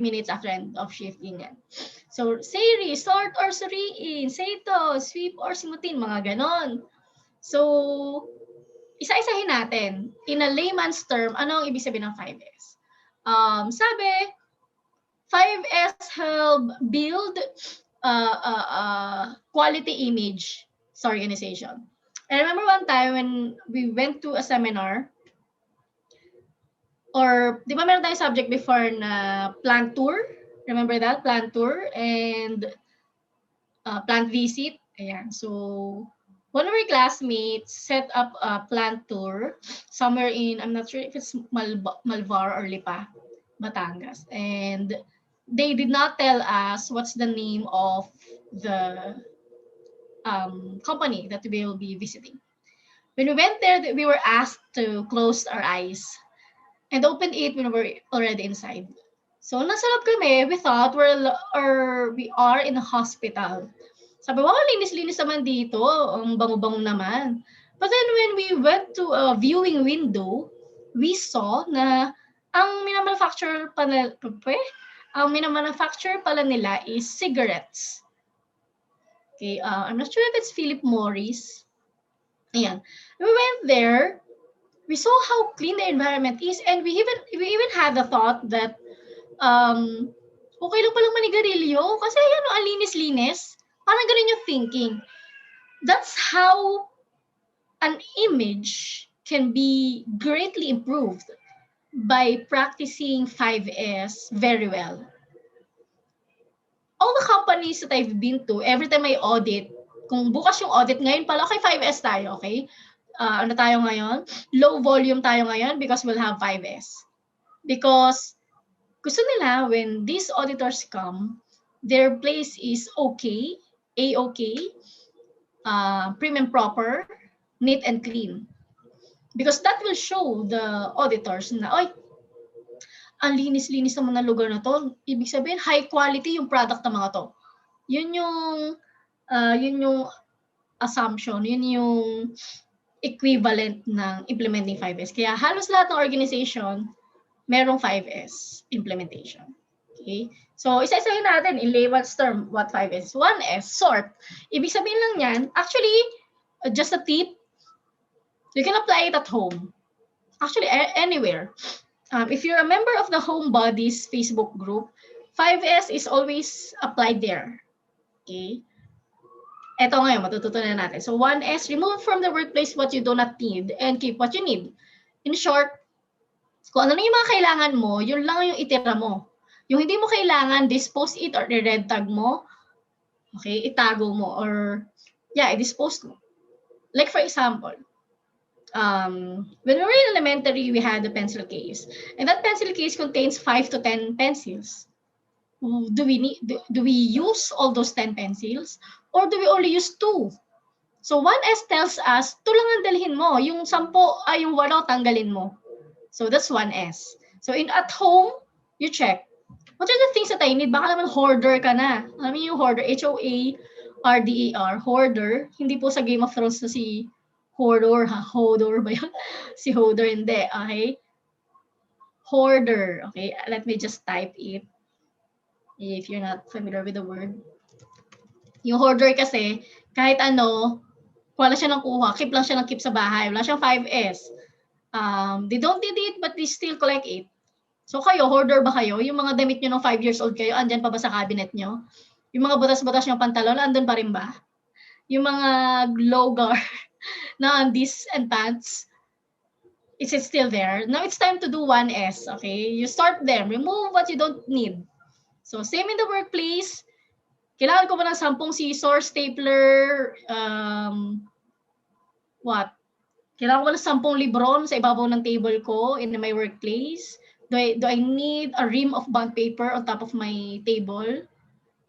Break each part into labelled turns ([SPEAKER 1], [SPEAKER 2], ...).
[SPEAKER 1] minutes after end of shift, ganyan. So, Siri, sort or suriin, Seito, sweep or simutin, mga ganon. So, isa-isahin natin. In a layman's term, ano ang ibig sabihin ng 5S? Sabi, 5S help build quality image sa organization. I remember one time when we went to a seminar, or di ba meron tayong subject before na plant tour? Remember that? Plant tour and plant visit. Ayan. So, one of our classmates set up a plant tour somewhere in, I'm not sure if it's Malvar or Lipa, Batangas. And they did not tell us what's the name of the company that we will be visiting. When we went there, we were asked to close our eyes and open it when we were already inside. So, nasa loob kami, we thought we are in a hospital. Sabi, wow, linis-linis naman dito. Ang bango-bango naman. But then when we went to a viewing window, we saw na ang minamanufacture pala nila is cigarettes. Okay, I'm not sure if it's Philip Morris. Ayan. We went there, we saw how clean the environment is, and we even had the thought that okay lang palang manigarilyo kasi yan, ang linis-linis. Parang ganun yung thinking. That's how an image can be greatly improved by practicing 5S very well. All the companies that I've been to, every time I audit, kung bukas yung audit, ngayon pala, okay, 5S tayo, okay? Ano tayo ngayon? Low volume tayo ngayon because we'll have 5S. Because gusto nila, when these auditors come, their place is okay, A-okay, prim and proper, neat and clean. Because that will show the auditors na, oy, ang linis-linis ng mga lugar na to. Ibig sabihin, high quality yung product ng mga to. Yun yung assumption, yun yung equivalent ng implementing 5S. Kaya halos lahat ng organization, merong 5S implementation. Okay? So, isa-isahin natin in layman's term what 5S. 1S, sort. Ibig sabihin lang yan, actually, just a tip, you can apply it at home. Actually, anywhere. If you're a member of the Homebodies Facebook group, 5S is always applied there. Okay? Ito ngayon, matututunan natin. So, 1S, remove from the workplace what you do not need and keep what you need. In short, kung ano yung mga kailangan mo, yun lang yung itira mo. Yung hindi mo kailangan, dispose it or i-red tag mo, okay, itago mo, or, yeah, i-dispose mo. Like, for example, when we were in elementary, we had a pencil case. And that pencil case contains 5 to 10 pencils. Do we use all those 10 pencils? Or do we only use 2? So 1S tells us, 2 lang ang dalhin mo. Yung 10, yung 8, tanggalin mo. So that's 1S. So at home, you check. What are the things that I need? Baka naman hoarder ka na. Alam mo yung hoarder, H-O-A-R-D-E-R, hoarder. Hindi po sa Game of Thrones na si Hodor, Hodor ba yun? Si Hodor, hindi. Okay? Hoarder. Okay? Let me just type it. If you're not familiar with the word. Yung hoarder kasi, kahit ano, wala siya ng kuha. Keep lang siya ng keep sa bahay. Wala siyang 5S. They don't need it, but they still collect it. So kayo, hoarder ba kayo? Yung mga damit nyo ng 5 years old kayo, andyan pa ba sa cabinet nyo? Yung mga butas-butas nyo pantalon, andun pa rin ba? Yung mga low guard na undies and pants, is it still there? Now it's time to do 1S, okay? You start them. Remove what you don't need. So same in the workplace. Kailangan ko ba ng 10 scissors, stapler, Kailangan ko ba ng 10 libron sa ibabaw ng table ko in my workplace? Do I need a ream of bond paper on top of my table?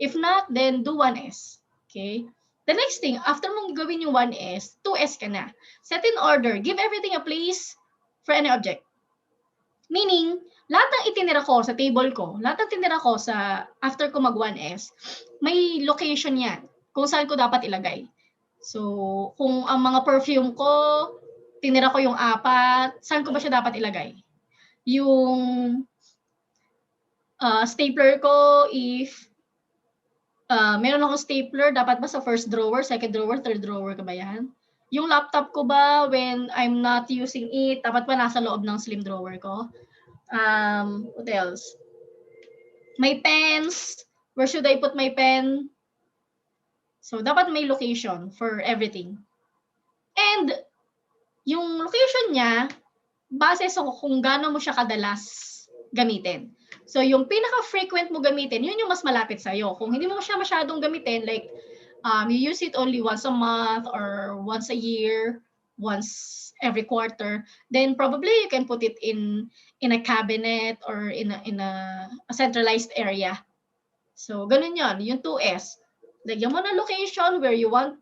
[SPEAKER 1] If not, then do 1S. Okay? The next thing, after mong gawin yung 1S, 2S ka na. Set in order. Give everything a place for any object. Meaning, lahat ng itinira ko sa table ko, lahat ng tinira ko sa after ko mag 1S, may location yan kung saan ko dapat ilagay. So, kung ang mga perfume ko, tinira ko yung 4, saan ko ba siya dapat ilagay? Yung Stapler ko, if meron akong stapler, dapat ba sa first drawer, second drawer, third drawer ka ba yan? Yung laptop ko ba, when I'm not using it, dapat ba nasa loob ng slim drawer ko? What else? My pens, where should I put my pen? So, dapat may location for everything. And, yung location niya, base sa kung gaano mo siya kadalas gamitin. So, yung pinaka-frequent mo gamitin, yun yung mas malapit sa'yo. Kung hindi mo siya masyadong gamitin, like, you use it only once a month or once a year, once every quarter, then probably you can put it in a cabinet or in a centralized area. So, ganun yun. Yung 2S. Lagyan mo na location where you want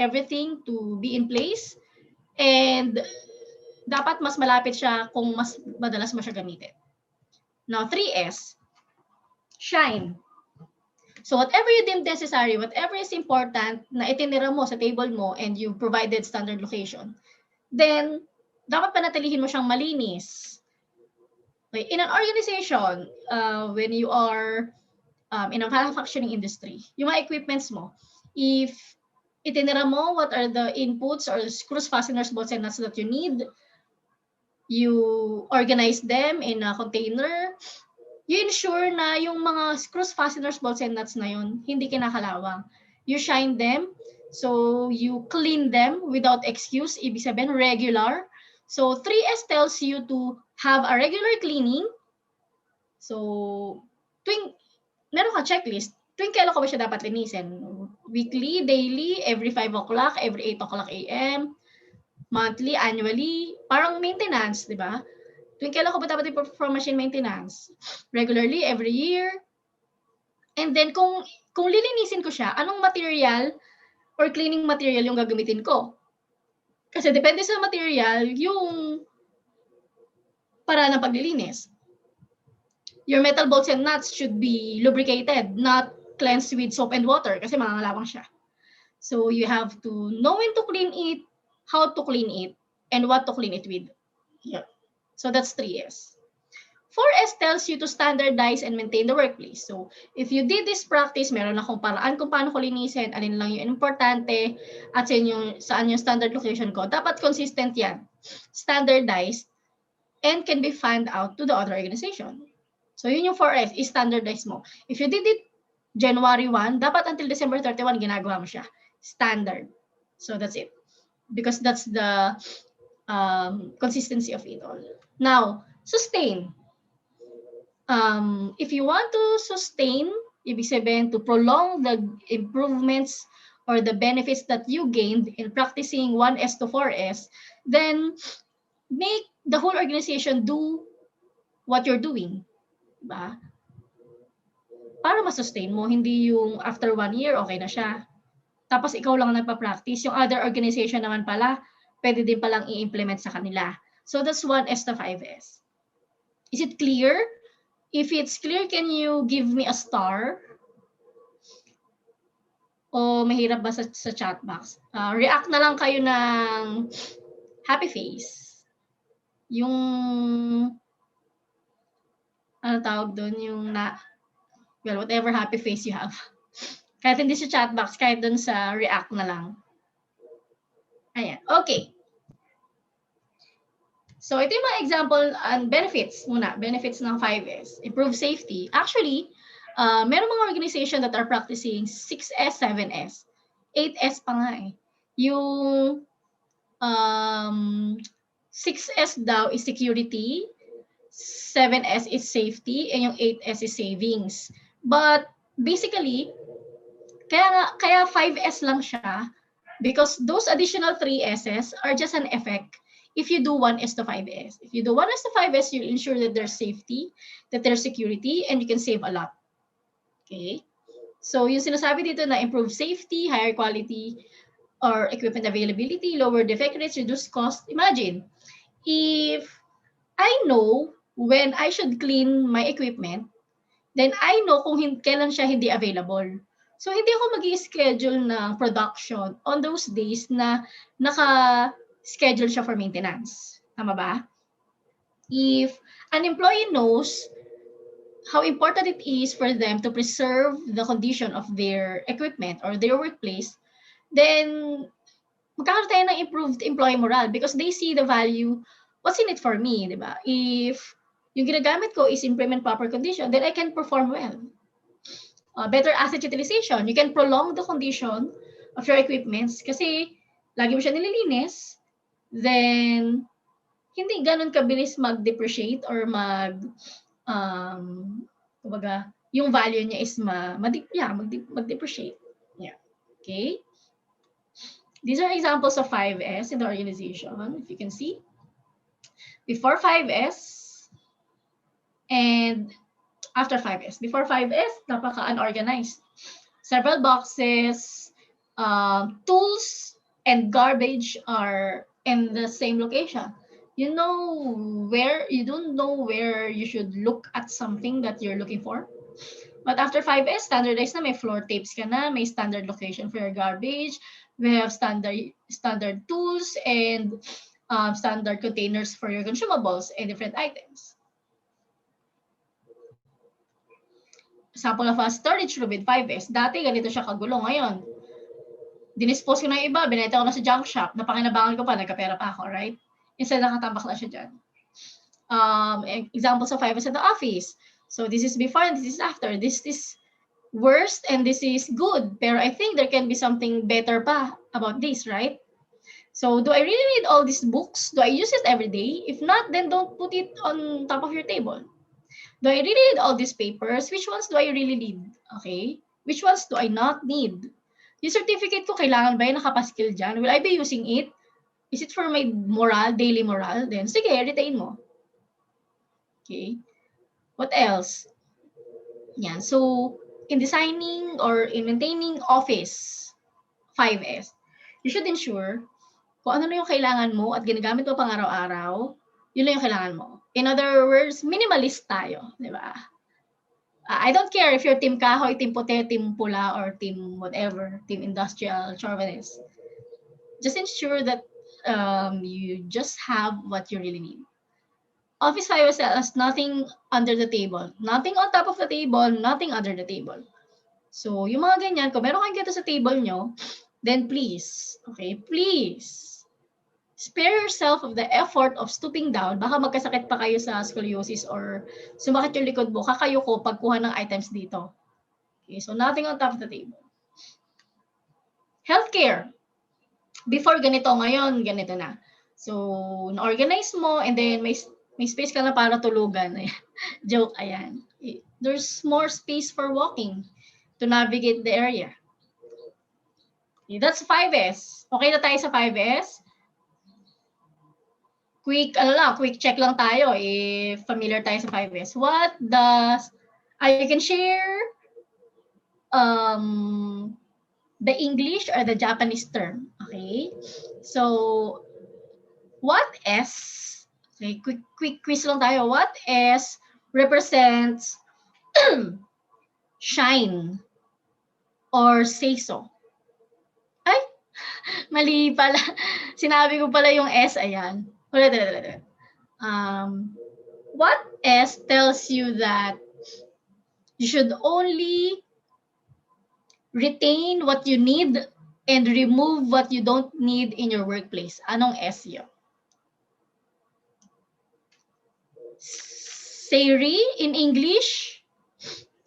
[SPEAKER 1] everything to be in place, and dapat mas malapit siya kung mas madalas mo siya gamitin. Now, 3S, shine. So whatever you deem necessary, whatever is important na itinira mo sa table mo and you provided standard location, then dapat panatilihin mo siyang malinis. Okay. In an organization, when you are in a manufacturing industry, yung mga equipments mo, if itinira mo what are the inputs or screws, fasteners, bolts, and nuts that you need, you organize them in a container, you ensure na yung mga screws, fasteners, bolts, and nuts na yun, hindi kinakalawang. You shine them, so you clean them without excuse, ibig sabihin regular. So 3S tells you to have a regular cleaning. So meron ka checklist, tuwing kailan ko ba siya dapat linisin? Weekly, daily, every 5 o'clock, every 8 o'clock a.m., monthly, annually, parang maintenance, di ba? Tuwing kailan ko ba dapat i-perform machine maintenance? Regularly, every year. And then, kung lilinisin ko siya, anong material or cleaning material yung gagamitin ko? Kasi depende sa material, yung para ng paglilinis. Your metal bolts and nuts should be lubricated, not cleansed with soap and water kasi mangangalawang siya. So, you have to know when to clean it, how to clean it, and what to clean it with. Yeah. So that's 3S. 4S tells you to standardize and maintain the workplace. So if you did this practice, meron akong paraan kung paano ko linisin, alin lang yung importante, at saan yung standard location ko. Dapat consistent yan. Standardized and can be found out to the other organization. So yun yung 4S, is-standardize mo. If you did it January 1, dapat until December 31, ginagawa mo siya. Standard. So that's it. Because that's the consistency of it all. Now, sustain. If you want to sustain, ibig sabihin to prolong the improvements or the benefits that you gained in practicing 1S to 4S, then make the whole organization do what you're doing. Diba? Para ma-sustain mo, hindi yung after 1 year, okay na siya. Tapos ikaw lang nagpa-practice. Yung other organization naman pala, pwede din palang i-implement sa kanila. So that's 1S to 5S. Is it clear? If it's clear, can you give me a star? O mahirap ba sa chat box? React na lang kayo ng happy face. Yung, ano tawag doon, yung well, whatever happy face you have. Kahit hindi sa chat box, kahit doon sa react na lang. Ayan, okay. So ito yung mga example and benefits muna. Benefits ng 5S. Improve safety. Actually, meron mga organization that are practicing 6S, 7S. 8S pa nga eh. Yung 6S daw is security, 7S is safety, and yung 8S is savings. But basically, kaya 5S lang siya because those additional 3S's are just an effect if you do 1S to 5S. If you do 1S to 5S, you ensure that there's safety, that there's security, and you can save a lot. Okay? So yung sinasabi dito na improve safety, higher quality, or equipment availability, lower defect rates, reduce cost. Imagine, if I know when I should clean my equipment, then I know kung kailan siya hindi available. So, hindi ako mag-i-schedule ng production on those days na naka-schedule siya for maintenance. Tama ba? If an employee knows how important it is for them to preserve the condition of their equipment or their workplace, then magkakaroon tayo ng improved employee morale because they see the value, what's in it for me, di ba? If yung ginagamit ko is implement proper condition, then I can perform well. Better asset utilization. You can prolong the condition of your equipments kasi lagi mo siya nililinis, then hindi ganun kabilis mag-depreciate or kumbaga, yung value niya is mag-depreciate. Yeah. Okay? These are examples of 5S in the organization, if you can see. Before 5S and after 5S. Before 5S, napaka-unorganized. Several boxes, tools, and garbage are in the same location. You don't know where you should look at something that you're looking for. But after 5S, standardized na, may floor tapes ka na, may standard location for your garbage, we have standard tools and standard containers for your consumables and different items. Example of a storage room with 5S. Dati, ganito siya kagulo. Ngayon, dinispose ko na yung iba, binenta ko na sa junk shop, napakinabangan ko pa, nagkapera pa ako, right? Instead, nakatambak na siya dyan. Examples of 5S at the office. So, this is before and this is after. This is worst and this is good. Pero I think there can be something better pa about this, right? So, do I really need all these books? Do I use it every day? If not, then don't put it on top of your table. Do I really need all these papers? Which ones do I really need? Okay? Which ones do I not need? Yung certificate ko, kailangan ba yung nakapaskil dyan? Will I be using it? Is it for my morale, daily morale? Then, sige, retain mo. Okay? What else? Yan. So, in designing or in maintaining office, 5S, you should ensure kung ano na yung kailangan mo at ginagamit mo pang araw-araw, yun lang yung kailangan mo. In other words, minimalist tayo, di ba? I don't care if you're team kahoy, team puti, team pula, or team whatever, team industrial, chauvinist. Just ensure that you just have what you really need. Office 5S has nothing under the table. Nothing on top of the table, nothing under the table. So, yung mga ganyan, kung meron kayong ganito sa table nyo, then please, okay, please, spare yourself of the effort of stooping down. Baka magkasakit pa kayo sa scoliosis or sumakit yung likod mo, kakayo ko pagkuha ng items dito. Okay, so nothing on top of the table. Healthcare. Before ganito, ngayon ganito na. So, na-organize mo and then may space ka na para tulugan. Joke, ayan. There's more space for walking to navigate the area. Okay, that's 5S. Okay na tayo sa 5S? Quick check lang tayo if familiar tayo sa 5S. You can share the English or the Japanese term. Okay? So, what S, okay, quick quiz lang tayo. What S represents shine or say so? Ay, mali pala. Sinabi ko pala yung S, ayan. Ulit. What S tells you that you should only retain what you need and remove what you don't need in your workplace? Anong S yun? Seri in English?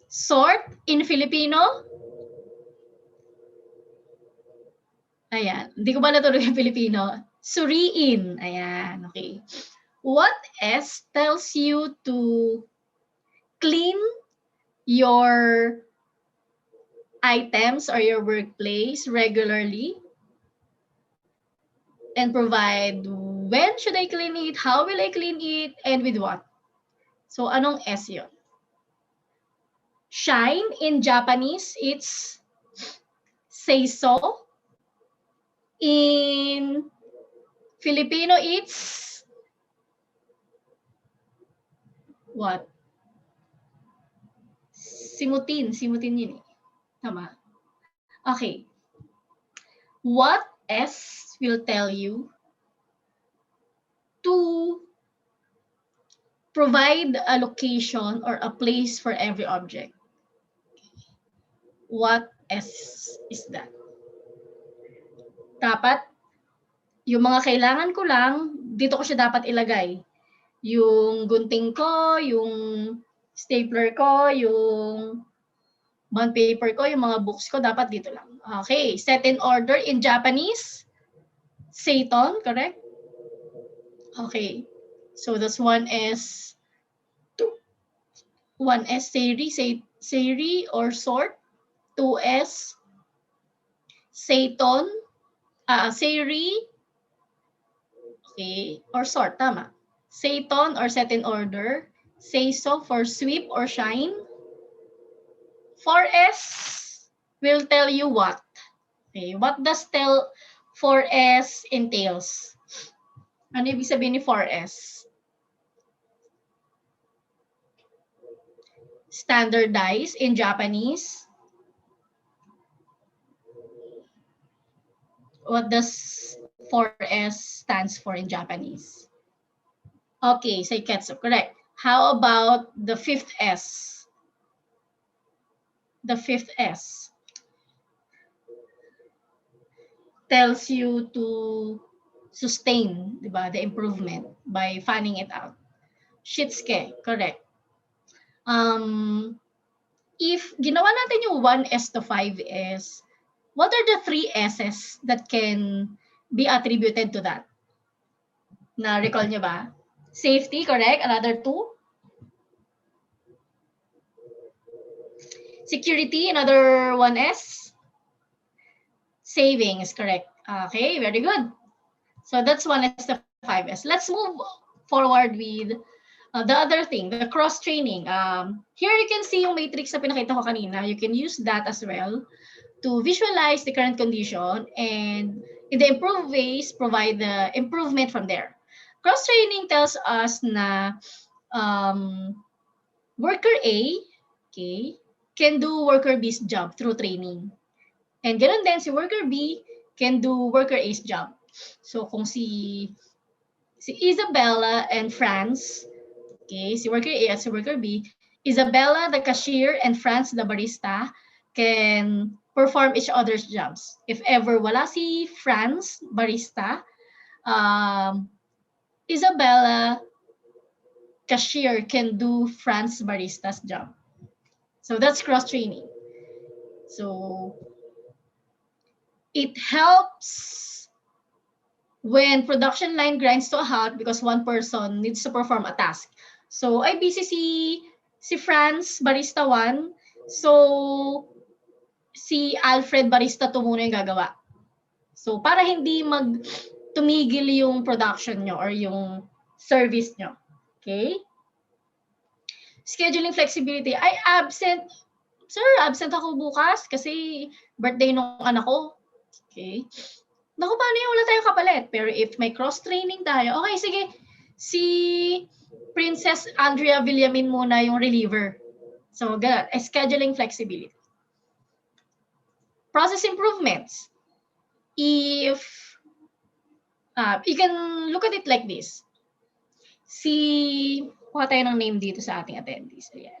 [SPEAKER 1] Sort in Filipino? Ayan. Hindi ko ba natuloy yung Filipino? Suriin. Ayan. Okay. What S tells you to clean your items or your workplace regularly and provide when should I clean it, how will I clean it, and with what? So, anong S yun? Shine in Japanese, it's say so. In Filipino, it's what? Simutin yun eh. Tama. Okay. What S will tell you to provide a location or a place for every object. What is that? Dapat, yung mga kailangan ko lang, dito ko siya dapat ilagay. Yung gunting ko, yung stapler ko, yung bond paper ko, yung mga books ko, dapat dito lang. Okay, set in order in Japanese. Seiton, correct? Okay, so that's 1S, 1S seiri or sort, 2S seiton, seiri, okay, or sort, tama. Seiton or set in order, seiso for sweep or shine. 4S will tell you what. Okay, what does 4S entails? Ano ibig sabihin ni 4S? Standardize in Japanese. What does 4S stands for in Japanese? Okay, Seiketsu, correct. How about the 5th S? The 5th S tells you to sustain, diba, the improvement by fanning it out. Shitsuke, correct. If ginawa natin yung 1S to 5S, what are the 3 S's that can be attributed to that? Na-recall nyo ba? Safety, correct. Another 2. Security, another 1S. Savings, correct. Okay, very good. So that's 1S to 5S. Let's move forward with the other thing, the cross-training. Here you can see yung matrix na pinakita ko kanina. You can use that as well to visualize the current condition and in the improved ways, provide the improvement from there. Cross-training tells us na worker A, okay, can do worker B's job through training. And ganun din, si worker B can do worker A's job. So kung si Isabella and Franz, okay, si worker A at si worker B, Isabella, the cashier, and Franz, the barista, can perform each other's jobs. If ever wala si Franz, barista, Isabella, cashier, can do Franz, barista's job. So that's cross-training. So it helps when production line grinds to a halt because one person needs to perform a task. So ay busy si Franz, barista 1. So si Alfred, barista 2 muna yung gagawa. So para hindi tumigil yung production nyo or yung service nyo. Okay? Scheduling flexibility. Ay, absent. Sir, absent ako bukas kasi birthday nung anak ko. Okay? Naku, paano yung wala tayong kapalit? Pero if may cross-training tayo, okay, sige. Si Princess Andrea Villamin muna yung reliever. So, ganun. Scheduling flexibility. Process improvements. If you can look at it like this. Kuha tayo ng name dito sa ating attendees. Ayan.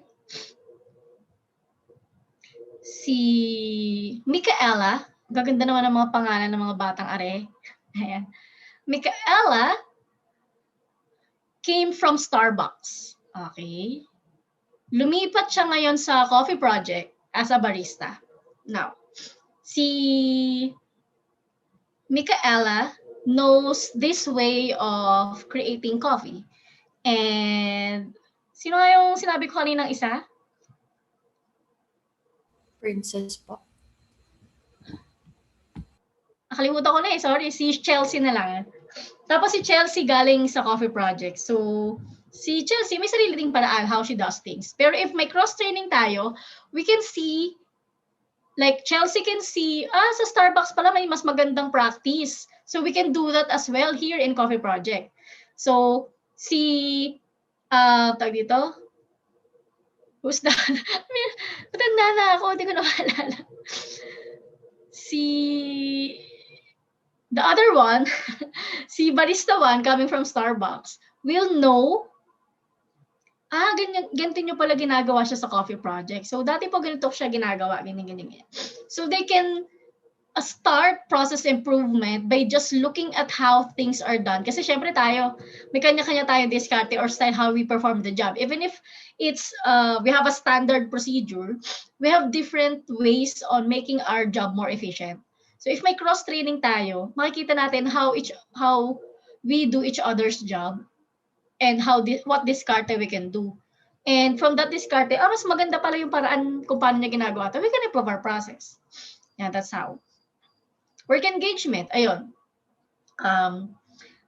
[SPEAKER 1] Si Micaela, gaganda naman ang mga pangalan ng mga batang are. Ayan. Micaela came from Starbucks. Okay. Lumipat siya ngayon sa coffee project as a barista. Now, si Micaela knows this way of creating coffee. And sino nga yung sinabi ko kaninang isa?
[SPEAKER 2] Princess po.
[SPEAKER 1] Nakalimutan ko na eh, sorry. Si Chelsea na lang. Tapos si Chelsea galing sa coffee project. So, si Chelsea may sarili ding paraan how she does things. Pero if may cross-training tayo, we can see, like Chelsea can see, sa Starbucks pala may mas magandang practice. So, we can do that as well here in coffee project. So, tawag dito? Who's that? Matanda na ako, hindi ko na maalala. The other one, si Barista 1 coming from Starbucks, will know ganito nyo pala ginagawa siya sa coffee project. So, dati po ganito siya ginagawa, ganyan. So, they can start process improvement by just looking at how things are done. Kasi syempre tayo, may kanya-kanya tayo diskarte or style how we perform the job. Even if it's, we have a standard procedure, we have different ways on making our job more efficient. So if may cross-training tayo, makikita natin how we do each other's job and what diskarte we can do. And from that diskarte, mas maganda pala yung paraan kung paano niya ginagawa ito. We can improve our process. Yeah, that's how. Work engagement, ayun.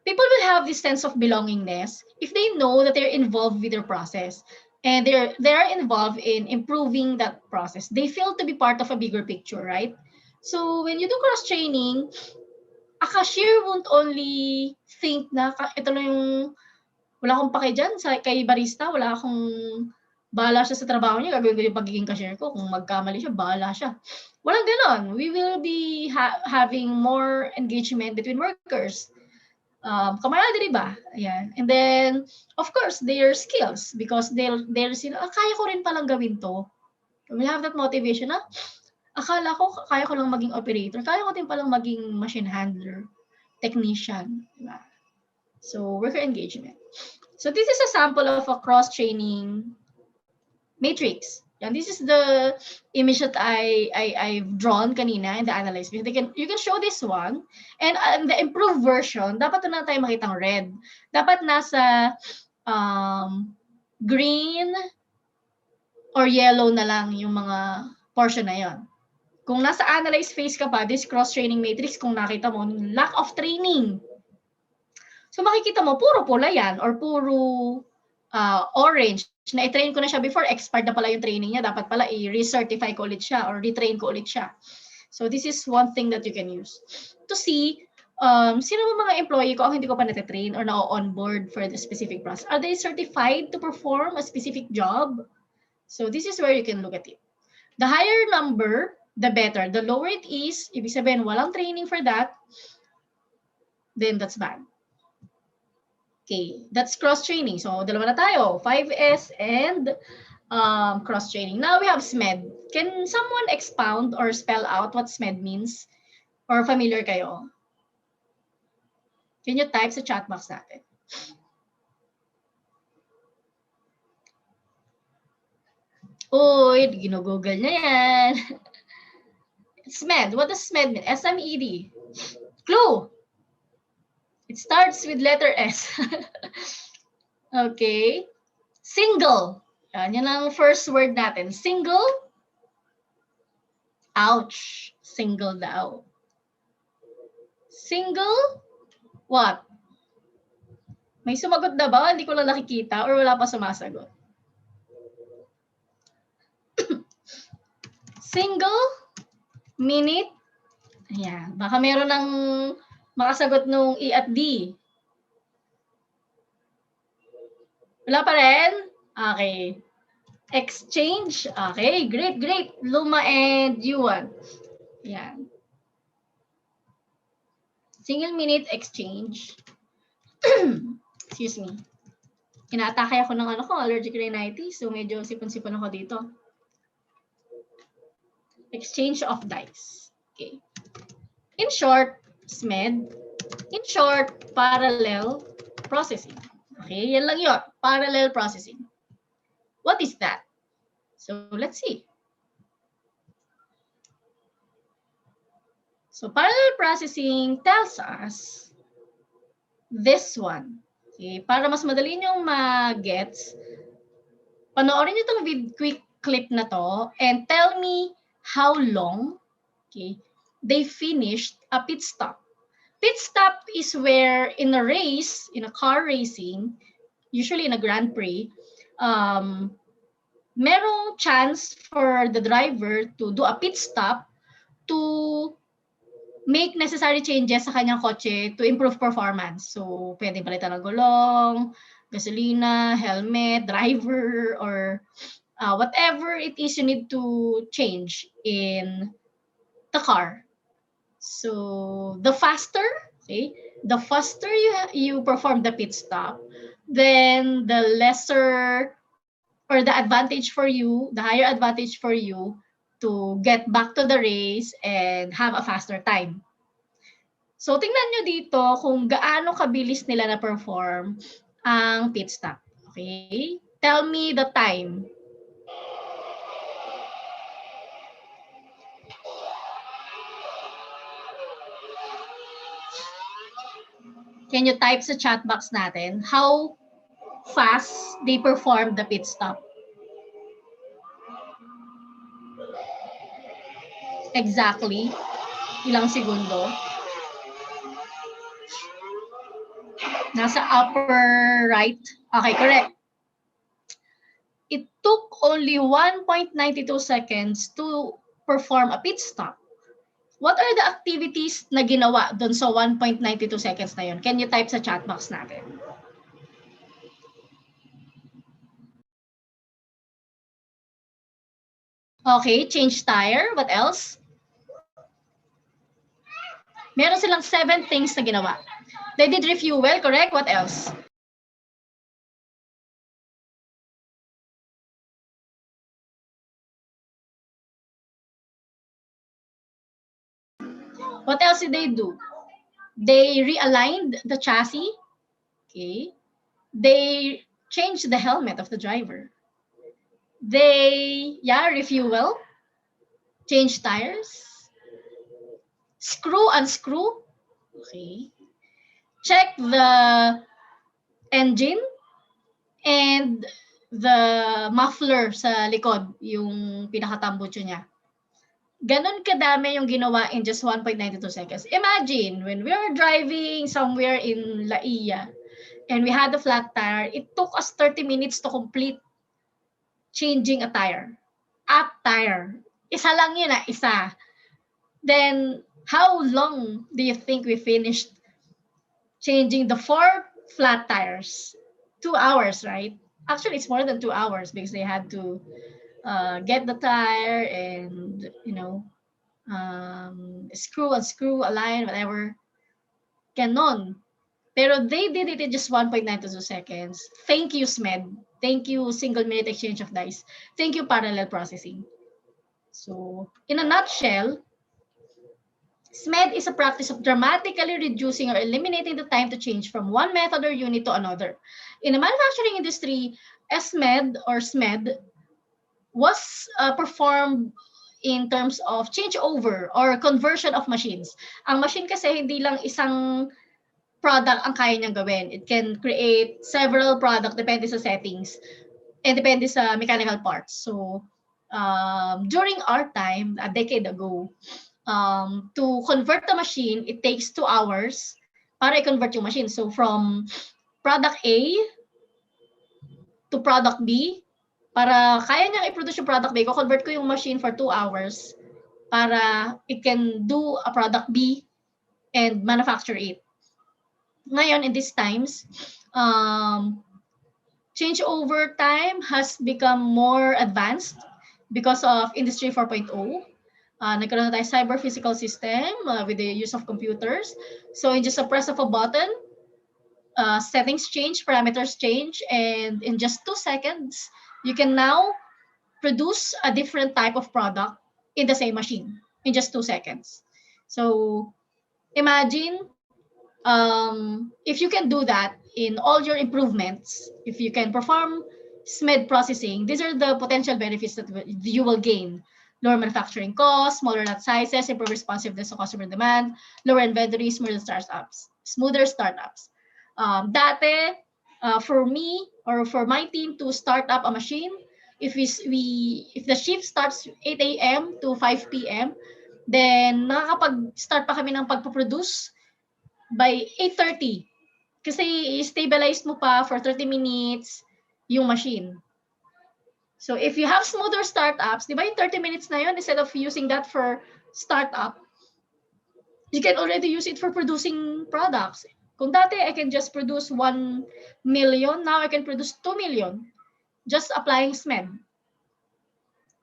[SPEAKER 1] People will have this sense of belongingness if they know that they're involved with their process and they're involved in improving that process. They feel to be part of a bigger picture, right? So when you do cross-training, a cashier won't only think na ito lang yung wala akong pake dyan kay barista, wala akong bahala siya sa trabaho niya, gagawin ko yung pagiging cashier ko. Kung magkamali siya, bahala siya. Walang ganon. We will be having more engagement between workers. Kamarada, di ba? Ayan. And then, of course, their skills because they'll see, kaya ko rin palang gawin to. We have that motivation na, akala ko, kaya ko lang maging operator. Kaya ko din palang maging machine handler, technician. Diba? So, worker engagement. So, this is a sample of a cross-training matrix. And this is the image that I've drawn kanina in the analyze. You can show this one. And the improved version, dapat na tayo makitang red. Dapat nasa green or yellow na lang yung mga portion na yon. Kung nasa analyze phase ka pa, this cross-training matrix, kung nakita mo, lack of training. So makikita mo, puro pula yan or puro orange. Na-train ko na siya before, expired na pala yung training niya. Dapat pala i-recertify ko ulit siya or retrain ko ulit siya. So this is one thing that you can use to see sino mga employee ko ang hindi ko pa natitrain or na-onboard for the specific process. Are they certified to perform a specific job? So this is where you can look at it. The higher number, the better. The lower it is, ibig sabihin walang training for that, then that's bad. Okay, that's cross-training. So, dalawa na tayo, 5S and cross-training. Now we have SMED. Can someone expound or spell out what SMED means? Or familiar kayo? Can you type sa chat box natin? Uy, ginugoogle na yan. SMED, what does SMED mean? S-M-E-D. Clue. It starts with letter S. Okay. Single. Yan ang first word natin. Single. Ouch. Single daw. Single. What? May sumagot na ba? Hindi ko lang nakikita or wala pa sumasagot. Single minute. Ayan. Baka meron ng makasagot nung E at D. Wala pa rin? Okay. Exchange. Okay, great. Luma and Yuan. Yan. Single minute exchange. Excuse me. Inaatake ako ng allergic rhinitis. So medyo sipon-sipon ako dito. Exchange of dice. Okay. In short, SMED. In short, parallel processing. Okay, yan lang yun. Parallel processing. What is that? So let's see. So parallel processing tells us this one. Okay, para mas madali niyong ma-gets, panoorin niyo itong quick clip na to and tell me how long they finished a pit stop. Pit stop is where in a race, in a car racing, usually in a Grand Prix, merong chance for the driver to do a pit stop to make necessary changes sa kanyang kotse to improve performance. So, pwedeng palitan ng gulong, gasolina, helmet, driver, or whatever it is you need to change in the car. So, the faster you perform the pit stop, then the lesser or the advantage for you, the higher advantage for you to get back to the race and have a faster time. So tingnan nyo dito kung gaano kabilis nila na-perform ang pit stop. Okay? Tell me the time. Can you type sa chat box natin how fast they perform the pit stop? Exactly. Ilang segundo? Nasa upper right. Okay, correct. It took only 1.92 seconds to perform a pit stop. What are the activities na ginawa doon sa 1.92 seconds na yun? Can you type sa chat box natin? Okay, change tire. What else? Meron silang 7 things na ginawa. They did refuel, correct? What else? What else did they do? They realigned the chassis. Okay. They changed the helmet of the driver. They, refuel, change tires, screw, unscrew. Okay. Check the engine and the muffler sa likod, yung pinakatambucho niya. Ganon kadami yung ginawa in just 1.92 seconds. Imagine, when we were driving somewhere in La Ia and we had a flat tire, it took us 30 minutes to complete changing a tire. Up tire. Isa lang yun isa. Then, how long do you think we finished changing the 4 flat tires? 2 hours, right? Actually, it's more than 2 hours because they had to get the tire and, screw, unscrew, align, whatever. Ganon. Pero they did it in just 1.92 seconds. Thank you, SMED. Thank you, single minute exchange of dice. Thank you, parallel processing. So, in a nutshell, SMED is a practice of dramatically reducing or eliminating the time to change from one method or unit to another. In the manufacturing industry, SMED or SMED was performed in terms of changeover or conversion of machines. Ang machine kasi hindi lang isang product ang kaya niyang gawin. It can create several product depende sa settings and depende sa mechanical parts. So, during our time, a decade ago, to convert the machine, it takes 2 hours para i-convert yung machine. So, from product A to product B, para kaya niyang i-produce yung product B, ko-convert ko yung machine for 2 hours para it can do a product B and manufacture it. Ngayon, in these times, changeover time has become more advanced because of Industry 4.0. Nagkaroon na tayo cyber physical system with the use of computers. So in just a press of a button, settings change, parameters change, and in just 2 seconds, you can now produce a different type of product in the same machine in just 2 seconds. So imagine if you can do that in all your improvements, if you can perform SMED processing, these are the potential benefits that you will gain. Lower manufacturing costs, smaller lot sizes, improved responsiveness to customer demand, lower inventory, smoother startups. Dati, for me or for my team to start up a machine, if the shift starts 8 a.m. to 5 p.m., then nakakapag-start pa kami ng pagpo-produce by 8:30. Kasi i-stabilize mo pa for 30 minutes yung machine. So if you have smoother startups, di ba yung 30 minutes na yun, instead of using that for startup, you can already use it for producing products. Kung dati, I can just produce 1 million, now I can produce 2 million just applying SMED.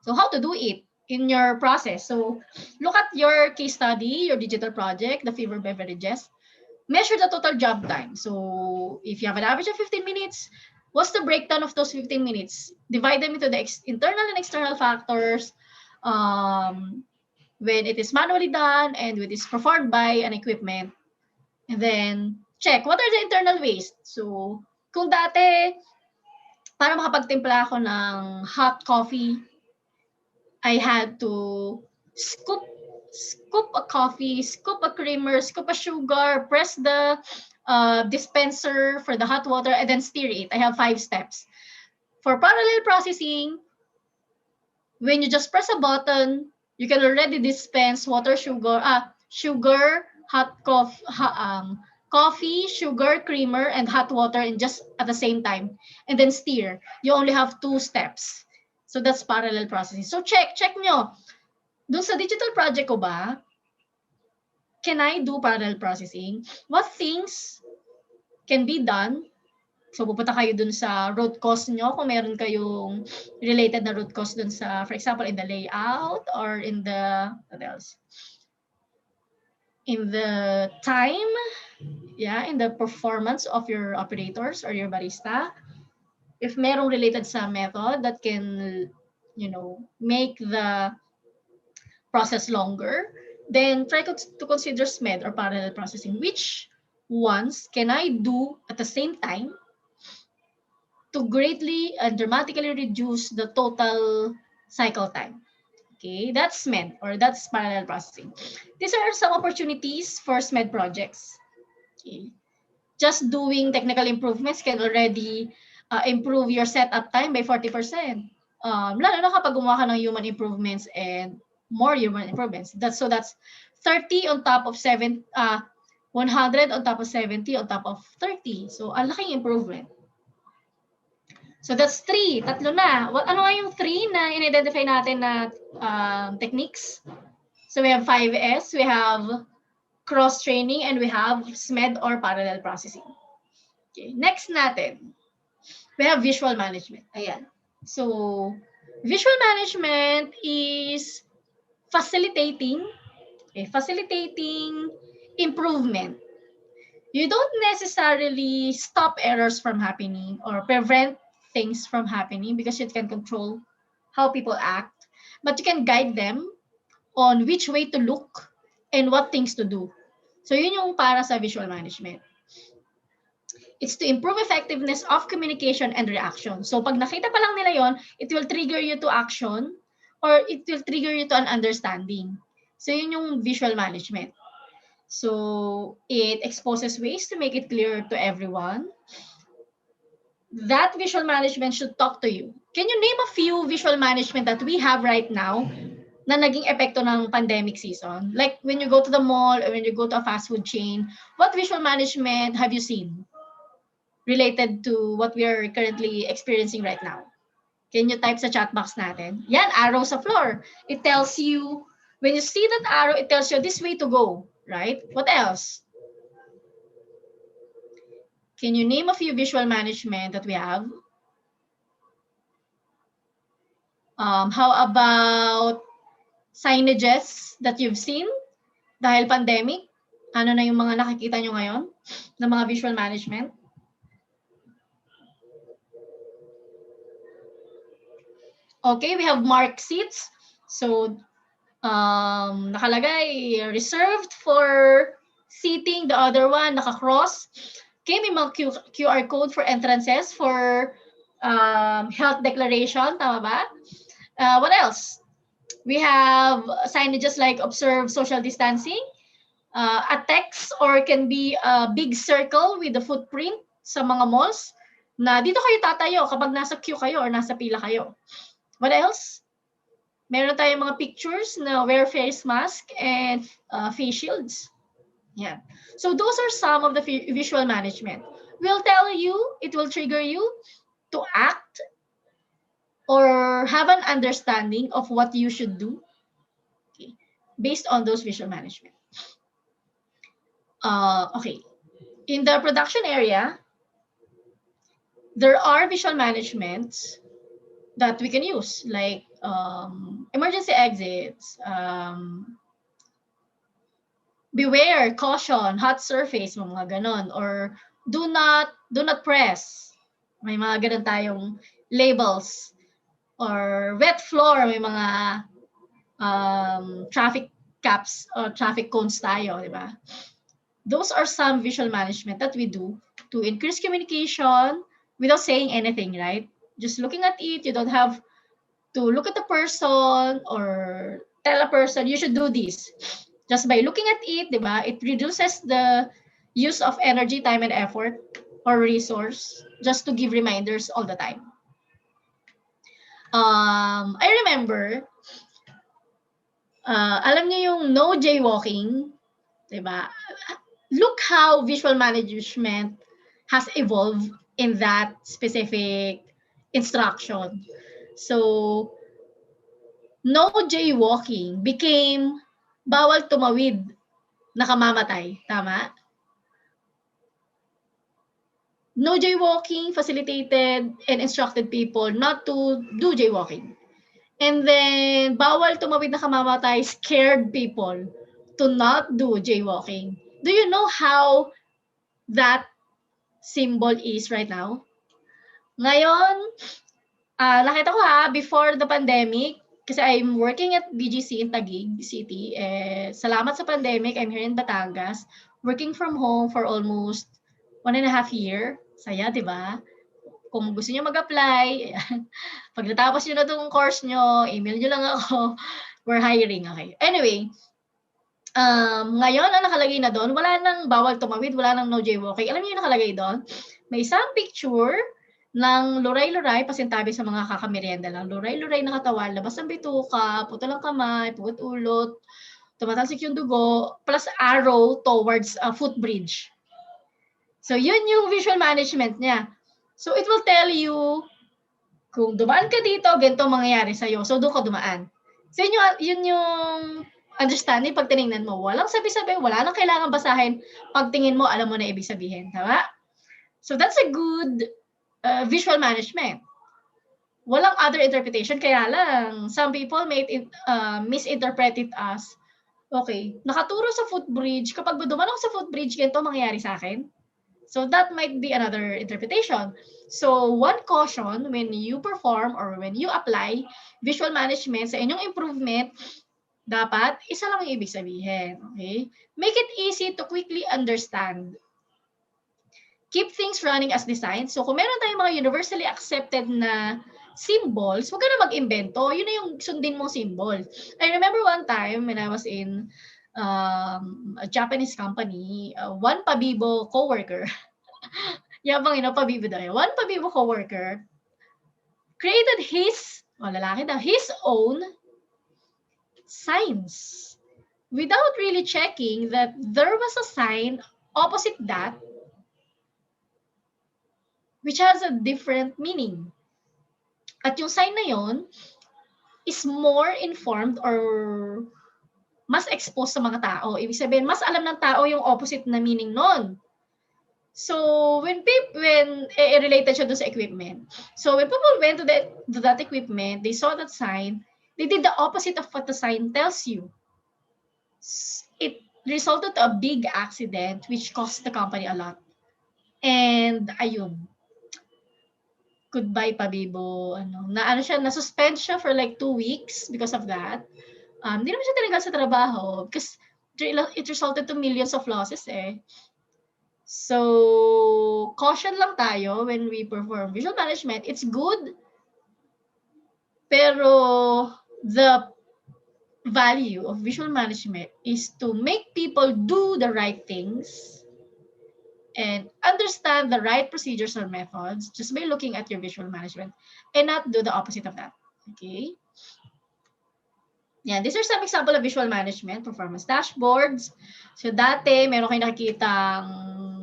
[SPEAKER 1] So how to do it in your process? So look at your case study, your digital project, the Fever Beverages. Measure the total job time. So if you have an average of 15 minutes, What's the breakdown of those 15 minutes? Divide them into the internal and external factors, when it is manually done and when it is performed by an equipment. And then, check, what are the internal waste? So, kung dati, para makapagtimpla ako ng hot coffee, I had to scoop a coffee, scoop a creamer, scoop a sugar, press the dispenser for the hot water, and then stir it. I have 5 steps. For parallel processing, when you just press a button, you can already dispense water, sugar, hot coffee, coffee, sugar, creamer, and hot water in just at the same time, and then stir. You only have 2 steps. So that's parallel processing. So check nyo. Dun sa digital project ko ba, can I do parallel processing? What things can be done? So pupunta kayo dun sa root cause nyo kung meron kayong related na root cause dun sa, for example, in the layout or in the, what else? In the time, yeah, in the performance of your operators or your barista. If merong related sa method that can, make the process longer, then try to consider SMED or parallel processing. Which ones can I do at the same time to greatly and dramatically reduce the total cycle time? Okay, that's SMED or that's parallel processing. These are some opportunities for SMED projects. Okay. Just doing technical improvements can already improve your setup time by 40%. Lalo na kapag gumawa ka ng human improvements and more human improvements. That's 30 on top of 100 on top of 70 on top of 30. So, ang laking improvement. So, that's 3. Tatlo na. Ano nga yung 3 na in-identify natin na techniques? So, we have 5S, we have cross-training, and we have SMED or parallel processing. Okay, next natin, we have visual management. Ayan. So, visual management is facilitating improvement. You don't necessarily stop errors from happening or prevent things from happening because you can control how people act, but you can guide them on which way to look and what things to do. So, yun yung para sa visual management. It's to improve effectiveness of communication and reaction. So, pag nakita pa lang nila yon, it will trigger you to action or it will trigger you to an understanding. So, yun yung visual management. So, it exposes ways to make it clear to everyone. That visual management should talk to you. Can you name a few visual management that we have right now na naging epekto ng pandemic season? Like when you go to the mall or when you go to a fast food chain, what visual management have you seen related to what we are currently experiencing right now? Can you type sa chat box natin? Yan, arrow sa floor. It tells you, when you see that arrow, it tells you this way to go, right? What else? Can you name a few visual management that we have? How about signages that you've seen dahil pandemic? Ano na yung mga nakikita nyo ngayon na mga visual management? Okay, we have marked seats. So, nakalagay, reserved for seating, the other one, naka-cross. Okay, may mga QR code for entrances, for health declaration, tama ba? What else? We have signages like observe social distancing, a text or can be a big circle with the footprint sa mga malls na dito kayo tatayo kapag nasa queue kayo or nasa pila kayo. What else? Meron tayong mga pictures na wear face mask and face shields. Yeah. So those are some of the visual management. We'll tell you, it will trigger you to act or have an understanding of what you should do, okay, based on those visual management. Okay. In the production area, there are visual managements that we can use, like emergency exits, beware, caution, hot surface, mga ganon, or do not press. May mga ganun tayong labels. Or wet floor, may mga traffic caps or traffic cones tayo, di ba? Those are some visual management that we do to increase communication without saying anything, right? Just looking at it, you don't have to look at the person or tell a person, you should do this. Just by looking at it, di ba, it reduces the use of energy, time, and effort or resource just to give reminders all the time. I remember, alam niyo yung no jaywalking, diba? Look how visual management has evolved in that specific instruction. So, no jaywalking became bawal tumawid, nakamamatay. Tama? No jaywalking facilitated and instructed people not to do jaywalking. And then, bawal tumawid na kamamatay scared people to not do jaywalking. Do you know how that symbol is right now? Ngayon, nakita ko before the pandemic, kasi I'm working at BGC in Taguig City. Salamat sa pandemic, I'm here in Batangas, working from home for almost 1.5 years. Saya, di ba? Kung gusto niyo mag-apply, pag natapos niyo na itong course niyo, email niyo lang ako. We're hiring, okay? Anyway, ngayon, ang nakalagay na doon, wala nang bawal tumawid, wala nang no jaywalking. Alam niyo yung nakalagay doon? May isang picture ng luray-luray, pasintabi sa mga kakamerienda lang. Luray-luray na katawan, labas ng bituka, puto ng kamay, pugot-ulot, tumatalsik yung dugo, plus arrow towards a footbridge. So, yun yung visual management niya. So, it will tell you, kung dumaan ka dito, ganito mangyayari sa'yo. So, doon ka dumaan. So, yun yung understanding pag tinignan mo. Walang sabi-sabi, wala nang kailangan basahin. Pag tingin mo, alam mo na ibig sabihin. Tama? So, that's a good visual management. Walang other interpretation. Kaya lang, some people may misinterpret it as, okay, nakaturo sa footbridge. Kapag dumaan ako sa footbridge, ganito mangyayari sa akin. So that might be another interpretation. So one caution when you perform or when you apply visual management sa inyong improvement, dapat isa lang yung ibig sabihin. Okay? Make it easy to quickly understand. Keep things running as designed. So kung meron tayong mga universally accepted na symbols, huwag ka na mag-invento. Yun na yung sundin mong symbol. I remember one time when I was in a Japanese company, one Pabibo coworker, yabang Pabibo daw yun. One Pabibo coworker created his own signs without really checking that there was a sign opposite that which has a different meaning. At yung sign na yon is more informed or mas exposed sa mga tao. Ibig sabihin, mas alam ng tao yung opposite na meaning nun. So, when related siya doon sa equipment. So, when people went to that equipment, they saw that sign, they did the opposite of what the sign tells you. It resulted to a big accident which cost the company a lot. And, ayun. Goodbye, Pabibo. Na-suspend siya for like 2 weeks because of that. Hindi naman siya talaga sa trabaho because it resulted to millions of losses So, caution lang tayo when we perform visual management. It's good, pero the value of visual management is to make people do the right things and understand the right procedures or methods just by looking at your visual management and not do the opposite of that. Okay? Yeah, these are some example of visual management, performance dashboards. So dati, meron kayo nakikitang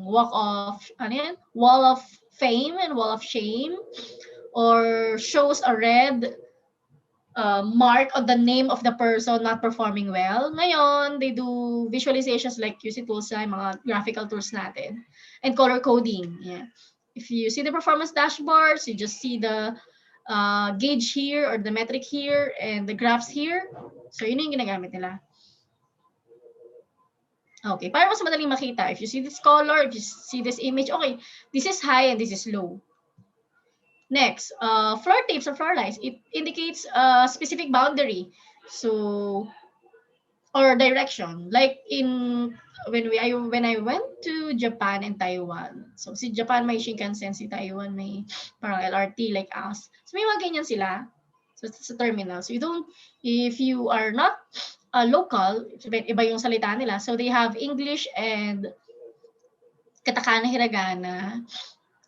[SPEAKER 1] wall of fame and wall of shame, or shows a red mark on the name of the person not performing well. Ngayon, they do visualizations like QC tools na mga graphical tools natin and color coding. Yeah. If you see the performance dashboards, you just see the gauge here or the metric here and the graphs here. So, yun yung ginagamit nila. Okay, para mas madaling makita, if you see this color, if you see this image, okay, this is high and this is low. Next, floor tapes or floor lines. It indicates a specific boundary. So, or direction. Like when I went to Japan and Taiwan. So si Japan may Shinkansen, si Taiwan may parang LRT like us. So may mga ganyan sila. So sa terminal. So if you are not local, iba yung salita nila. So they have English and katakana, hiragana,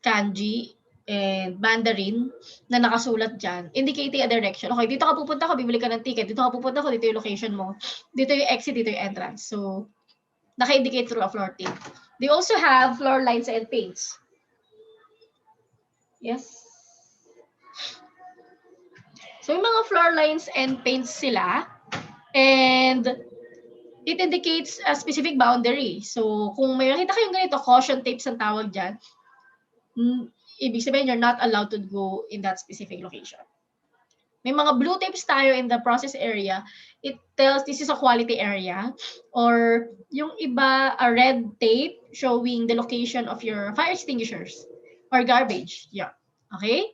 [SPEAKER 1] kanji, and Mandarin na nakasulat dyan, indicating a direction. Okay, dito ka pupunta ko, bibili ka ng ticket. Dito ka pupunta ko, dito yung location mo. Dito yung exit, dito yung entrance. So, naka-indicate through a floor tape. They also have floor lines and paints. Yes? So, yung mga floor lines and paints sila, and it indicates a specific boundary. So, kung may nakita kayong ganito, caution tapes ang tawag dyan, ibig sabihin you're not allowed to go in that specific location. May mga blue tapes tayo in the process area. It tells this is a quality area. Or yung iba, a red tape showing the location of your fire extinguishers or garbage. Yeah. Okay?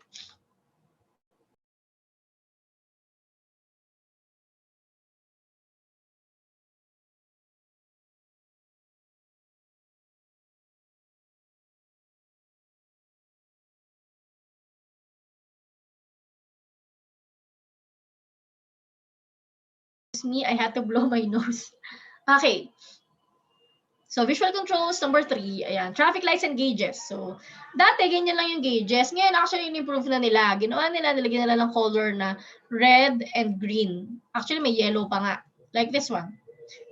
[SPEAKER 1] Me, I had to blow my nose. Okay. So, visual controls, number 3, ayan, traffic lights and gauges. So, dati, ganyan lang yung gauges. Ngayon, actually, in-improve na nila. Ginawa nila, nilagyan nila ng color na red and green. Actually, may yellow pa nga. Like this one.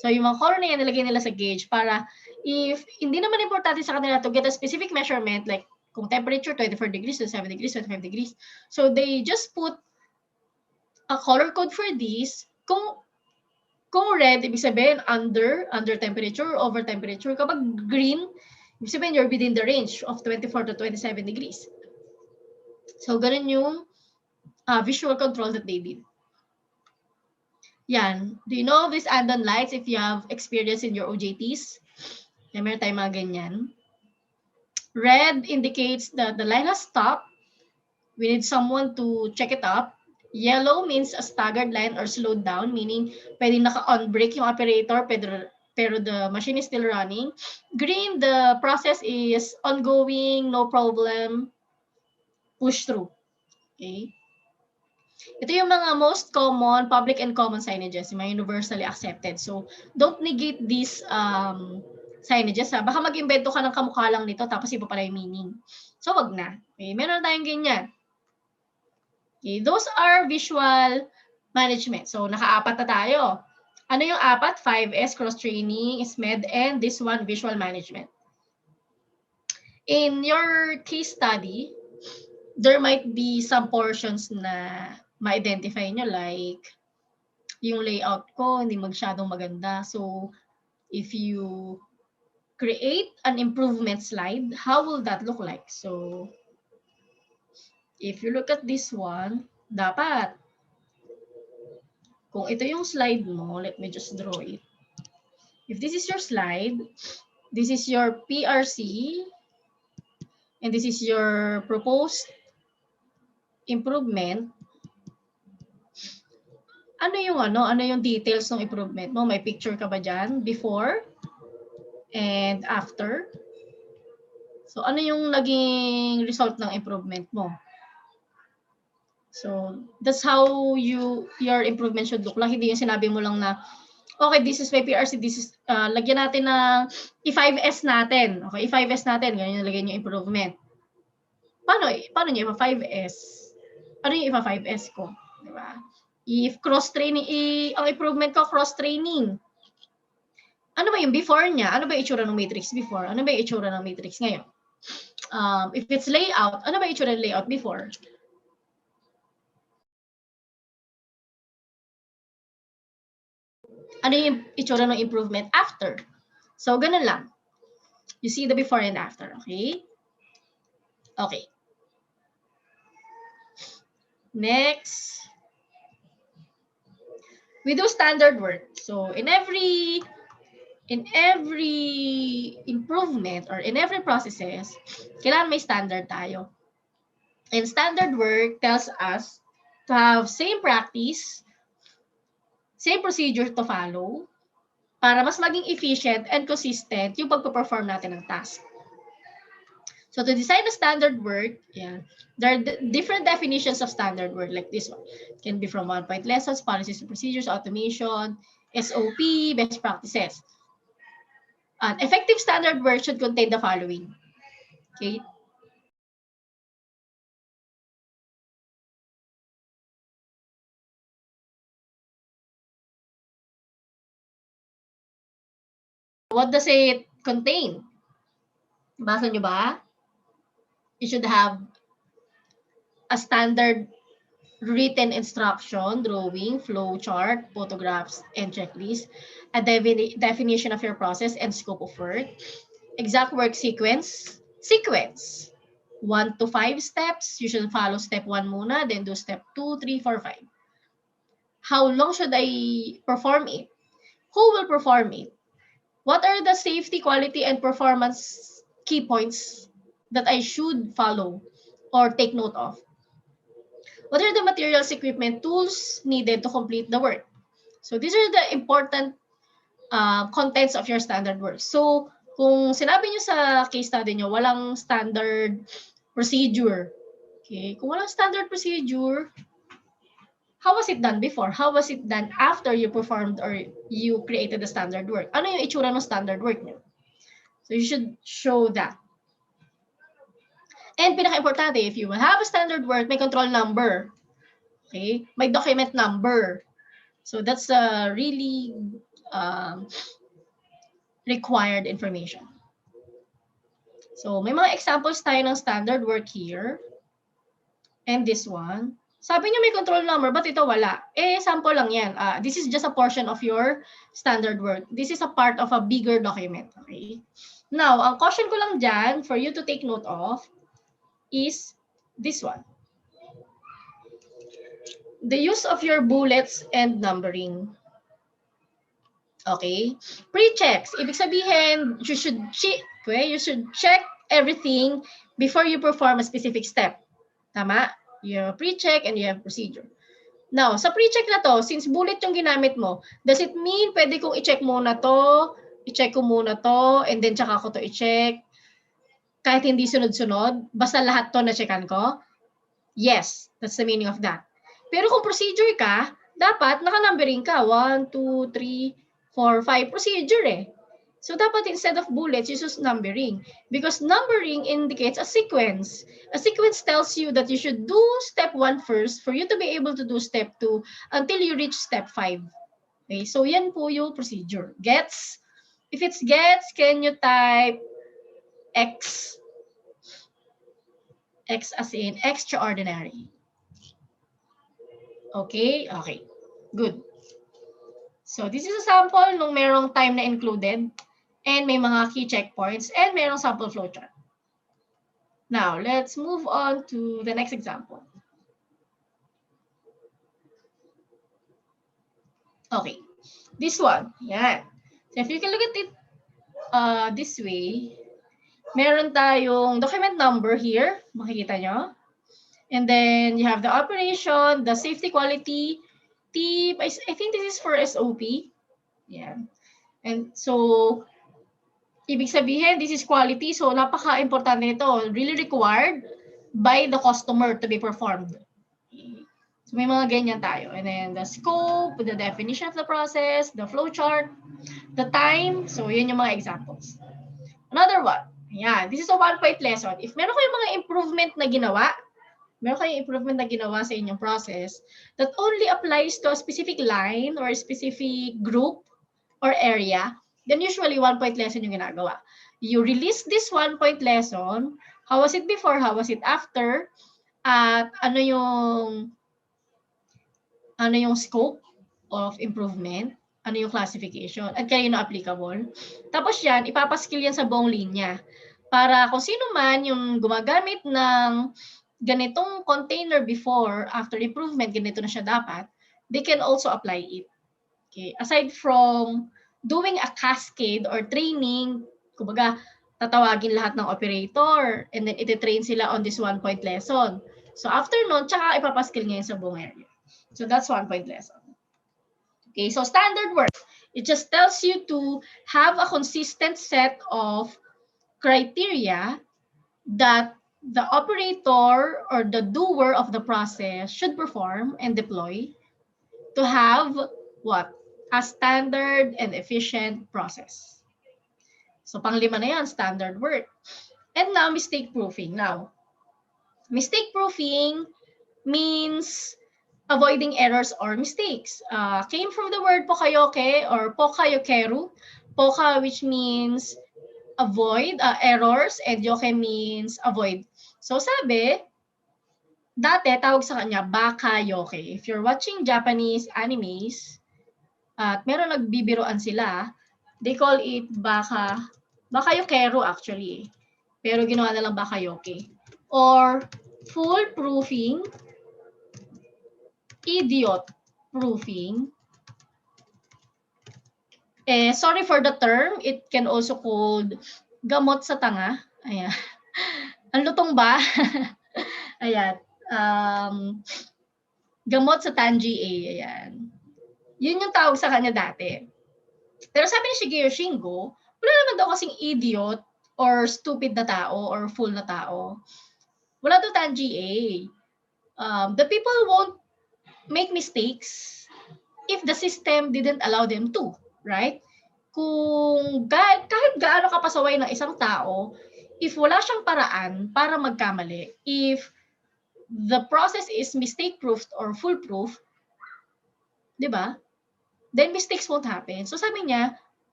[SPEAKER 1] So, yung mga color na yan, nilagay nila sa gauge para if hindi naman importante sa kanila to get a specific measurement, like kung temperature, 24 degrees, 27 degrees, 25 degrees. So, they just put a color code for this. Kung red, ibig sabihin under temperature, over temperature. Kapag green, ibig sabihin you're within the range of 24 to 27 degrees. So, ganun yung visual control that they did. Yan. Do you know of these andon lights if you have experience in your OJTs? Yan, meron tayong mga ganyan. Red indicates that the line has stopped. We need someone to check it up. Yellow means a staggered line or slowed down, meaning pwedeng naka-on brake yung operator, pero the machine is still running. Green, the process is ongoing, no problem, push through. Okay? Ito yung mga most common public and common signages, yung mga universally accepted. So, don't negate these signages. Baka mag-invento ka ng kamukha lang nito tapos iba pala yung meaning. So, wag na. Okay? Meron tayong ganyan. Okay, those are visual management. So, naka-apat na tayo. Ano yung apat? 5S, cross-training, SMED, and this one, visual management. In your case study, there might be some portions na ma-identify nyo, like yung layout ko, hindi masyadong maganda. So, if you create an improvement slide, how will that look like? So, if you look at this one, dapat, kung ito yung slide mo, let me just draw it. If this is your slide, this is your PRC, and this is your proposed improvement, ano yung details ng improvement mo? May picture ka ba dyan? Before and after? So, ano yung naging result ng improvement mo? So, that's how your improvement should look like. Hindi yung sinabi mo lang na, okay, this is my PRC, this is, lagyan natin na i-5S natin. Okay, i-5S natin, ganyan lagyan yung improvement. Paano niya ipa-5S? Ano yung ipa-5S ko? Diba? If cross-training, ang improvement ko, cross-training. Ano ba yung before niya? Ano ba yung itsura ng matrix before? Ano ba yung itsura ng matrix ngayon? If it's layout, ano ba yung itsura ng layout before? Ano yung itsura ng improvement after? So, ganun lang. You see the before and after, okay? Okay. Next. We do standard work. So, in every improvement or in every processes, kailangan may standard tayo. And standard work tells us to have same practice, same procedure to follow, para mas maging efficient and consistent yung pagpo-perform natin ng task. So to design a standard work, yeah, there are different definitions of standard work like this one. It can be from one-point lessons, policies and procedures, automation, SOP, best practices. An effective standard work should contain the following. Okay. What does it contain? Basa nyo ba? You should have a standard written instruction, drawing, flow chart, photographs, and checklist, a definition of your process and scope of work, exact work sequence, 1 to 5 steps. You should follow step 1 muna, then do step 2, 3, 4, 5. How long should I perform it? Who will perform it? What are the safety, quality, and performance key points that I should follow or take note of? What are the materials, equipment, tools needed to complete the work? So these are the important contents of your standard work. So kung sinabi nyo sa case study nyo, walang standard procedure. Okay? Kung walang standard procedure, how was it done before? How was it done after you performed or you created the standard work? Ano yung itsura ng standard work nyo? So you should show that. And pinaka-importante, if you will have a standard work, may control number. Okay? May document number. So that's a really required information. So may mga examples tayo ng standard work here. And this one. Sabi niyo may control number, but ito wala. Eh, sample lang yan. This is just a portion of your standard work. This is a part of a bigger document. Okay? Now, ang caution ko lang dyan for you to take note of is this one. The use of your bullets and numbering. Okay? Pre-checks. Ibig sabihin, you should check everything before you perform a specific step. Tama? You have pre-check and you have procedure. Now, sa pre-check na to, since bullet yung ginamit mo, does it mean pwede kong i-check muna to, i-check ko muna to, and then tsaka ko to i-check? Kahit hindi sunod-sunod, basta lahat to na-checkan ko? Yes, that's the meaning of that. Pero kung procedure ka, dapat naka-numbering ka. 1, 2, 3, 4, 5 procedure eh. So dapat instead of bullets, you use numbering. Because numbering indicates a sequence. A sequence tells you that you should do step 1 first for you to be able to do step 2 until you reach step 5. Okay, so yan po yung procedure. Gets? If it's gets, can you type X? X as in extraordinary. Okay? Okay. Good. So this is a sample nung merong time na included and may mga key checkpoints and merong sample flowchart. Now, let's move on to the next example. Okay. This one. Yan. So if you can look at it this way, meron tayong document number here. Makikita nyo. And then you have the operation, the safety quality, I think this is for SOP. Yeah. And so, ibig sabihin, this is quality. So, napaka-importante nito. Really required by the customer to be performed. So, may mga ganyan tayo. And then the scope, the definition of the process, the flow chart, the time. So, yun yung mga examples. Another one. Yeah, this is a one-point lesson. If meron kayong mga improvement na ginawa, sa inyong process that only applies to a specific line or a specific group or area, then usually one-point lesson yung ginagawa. You release this one-point lesson, how was it before, how was it after, at ano yung scope of improvement, ano yung classification, at kaya na applicable. Tapos yan, ipapaskill yan sa buong linya. Para kung sino man yung gumagamit ng ganitong container before, after improvement, ganito na siya dapat, they can also apply it. Okay? Aside from doing a cascade or training, kumbaga, tatawagin lahat ng operator and then iti-train sila on this one-point lesson. So after nun, tsaka ipapaskill niya yun sa buong area. So that's 1-point lesson. Okay, so standard work. It just tells you to have a consistent set of criteria that the operator or the doer of the process should perform and deploy to have what? A standard and efficient process. So panglima na yan, standard work. And now, mistake proofing. Now, mistake proofing means avoiding errors or mistakes. Came from the word pokayoke or pokayokeru. Poka, which means avoid errors, and yoke means avoid. So sabi, dati tawag sa kanya bakayoke. If you're watching Japanese animes, at meron nagbibiroan sila, they call it bakayokeru actually. Pero ginawa na lang bakayoke. Or foolproofing, idiot proofing. Sorry for the term, it can also called gamot sa tanga. Ayan. Ang lutong ba? Ayan. Gamot sa tangi A. Ayan. Yun yung tawag sa kanya dati. Pero sabi ni Shigeru Shingo, wala naman daw kasing idiot or stupid na tao or fool na tao. Wala daw tangi A. The people won't make mistakes if the system didn't allow them to, right? Kung kahit gaano ka pasaway ng isang tao, if wala siyang paraan para magkamali, if the process is mistake-proof or foolproof, di ba? Then mistakes won't happen. So sabi niya,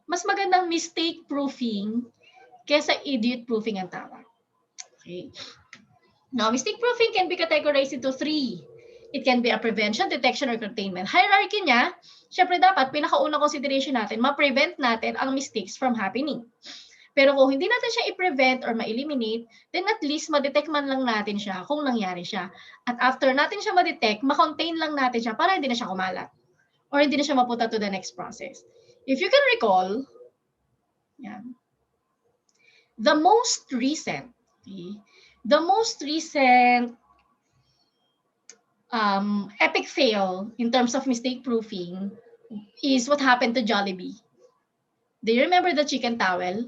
[SPEAKER 1] mas magandang mistake-proofing kesa idiot-proofing ang tawag. Okay. Now, mistake-proofing can be categorized into 3. It can be a prevention, detection, or containment. Hierarchy niya, syempre dapat, pinakaunang consideration natin, ma-prevent natin ang mistakes from happening. Pero kung hindi natin siya i-prevent or ma-eliminate, then at least ma-detect man lang natin siya kung nangyari siya. At after natin siya ma-detect, ma-contain lang natin siya para hindi na siya kumalat. Or hindi na siya mapunta to the next process. If you can recall, yan, the most recent epic fail in terms of mistake proofing is what happened to Jollibee. Do you remember the chicken towel?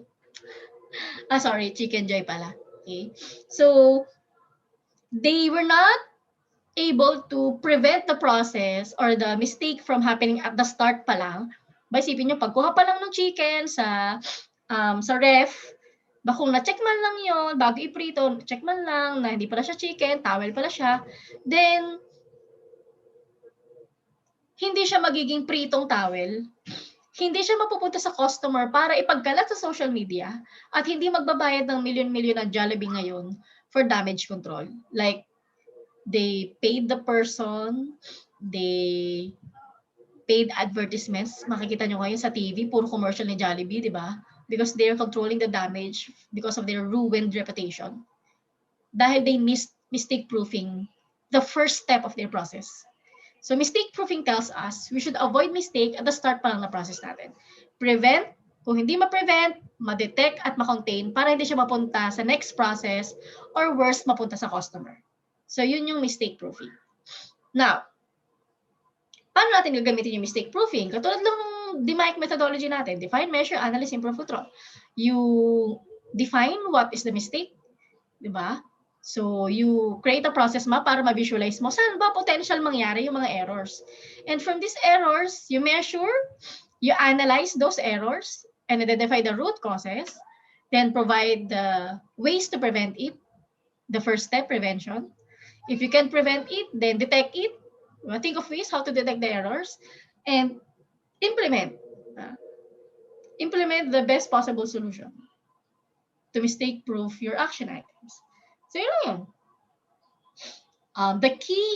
[SPEAKER 1] Sorry, Chicken Joy pala. Okay. So, they were not able to prevent the process or the mistake from happening at the start pa lang. Ba, isipin nyo, pagkuha pa lang ng chicken sa ref, kung na-check man lang yon bago iprito, check man lang na hindi pala siya chicken, towel pala siya, then hindi siya magiging pritong towel, hindi siya mapupunta sa customer para ipagkalat sa social media at hindi magbabayad ng milyon-milyon na Jollibee ngayon for damage control. Like, they paid the person, they paid advertisements. Makikita nyo ngayon sa TV, puro commercial ni Jollibee, di ba? Because they're controlling the damage because of their ruined reputation. Dahil they missed mistake-proofing the first step of their process. So mistake-proofing tells us we should avoid mistake at the start pa lang na process natin. Prevent, kung hindi ma-prevent, ma-detect at ma-contain para hindi siya mapunta sa next process or worse, mapunta sa customer. So yun yung mistake-proofing. Now, paano natin gagamitin yung mistake-proofing? Katulad lang ng DMAIC methodology natin, define, measure, analyze, improve, control. You define what is the mistake, di ba? So, you create a process map para ma-visualize mo saan ba potential mangyari yung mga errors. And from these errors, you measure, you analyze those errors, and identify the root causes, then provide the ways to prevent it, the first step, prevention. If you can prevent it, then detect it, think of ways how to detect the errors, and implement the best possible solution to mistake-proof your action items. So yun lang yun. The key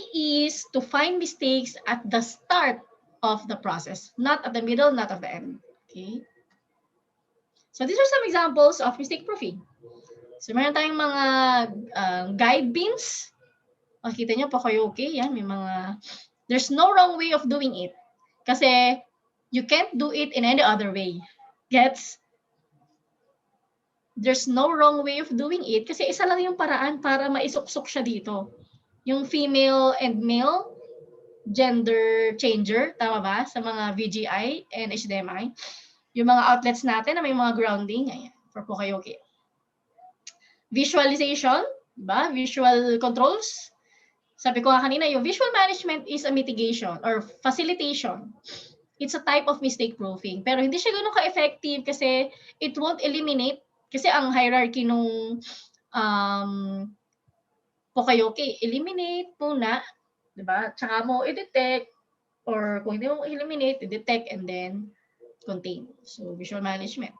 [SPEAKER 1] is to find mistakes at the start of the process, not at the middle, not at the end. Okay? So these are some examples of mistake-proofing. So meron tayong mga guide beans. Makikita nyo pa kayo, okay? Yan, may mga... There's no wrong way of doing it. Kasi you can't do it in any other way. Gets? There's no wrong way of doing it kasi isa lang yung paraan para maisuksok siya dito. Yung female and male gender changer, tama ba? Sa mga VGI and HDMI. Yung mga outlets natin na may mga grounding, ayan, for Poka-Yoke. Visualization, diba? Visual controls. Sabi ko nga kanina, yung visual management is a mitigation or facilitation. It's a type of mistake proofing. Pero hindi siya ganun ka-effective kasi it won't eliminate. Kasi ang hierarchy nung Poka-Yoke, eliminate muna, diba? Tsaka mo i-detect, or kung hindi mo eliminate, i-detect and then contain. So, visual management.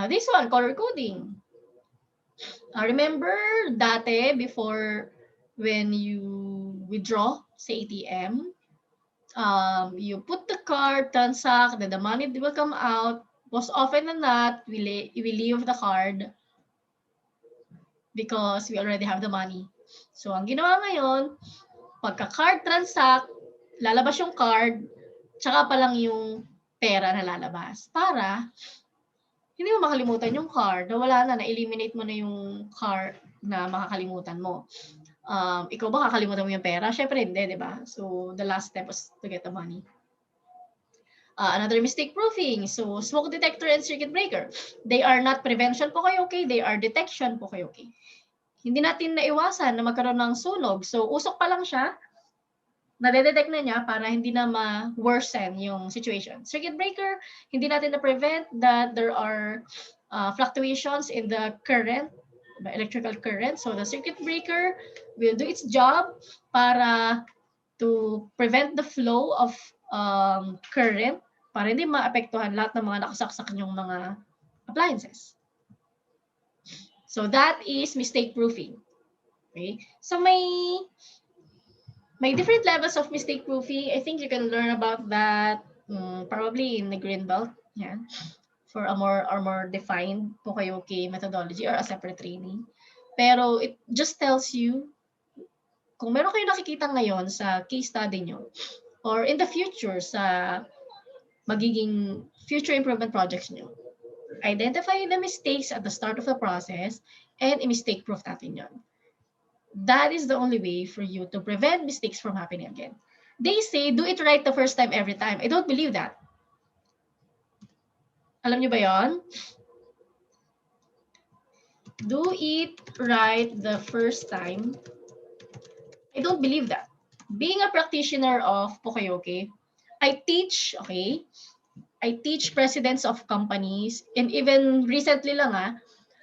[SPEAKER 1] This one, color coding. Remember dati, before when you withdraw sa ATM, you put the card, transact, then the money will come out. Most often than not, we leave the card because we already have the money. So, ang ginawa ngayon, pagka-card transact, lalabas yung card, tsaka pa lang yung pera na lalabas. Para hindi mo makalimutan yung card, na wala na, na-eliminate mo na yung card na makakalimutan mo. Ikaw ba kakalimutan mo yung pera? Syempre hindi, di ba? So, the last step was to get the money. Another mistake proofing. So, smoke detector and circuit breaker. They are not prevention Poka-Yoke, they are detection Poka-Yoke. Hindi natin naiwasan na magkaroon ng sunog. So, usok pa lang siya, nade-detect na niya para hindi na ma-worsen yung situation. Circuit breaker, hindi natin na-prevent that there are fluctuations in the current, the electrical current. So, the circuit breaker will do its job para to prevent the flow of current para hindi maapektuhan lahat ng mga nakasaksak yung mga appliances. So that is mistake proofing. Okay? So may different levels of mistake proofing. I think you can learn about that probably in the green belt. Yeah. For a more defined Poka-Yoke methodology or a separate training. Pero it just tells you kung meron kayo nakikita ngayon sa case study nyo or in the future sa magiging future improvement projects nyo, identify the mistakes at the start of the process and i-mistake proof natin yun. That is the only way for you to prevent mistakes from happening again. They say, do it right the first time every time. I don't believe that. Alam nyo ba yon? Do it right the first time. I don't believe that. Being a practitioner of Poka-Yoke, I teach, okay? I teach presidents of companies, and even recently lang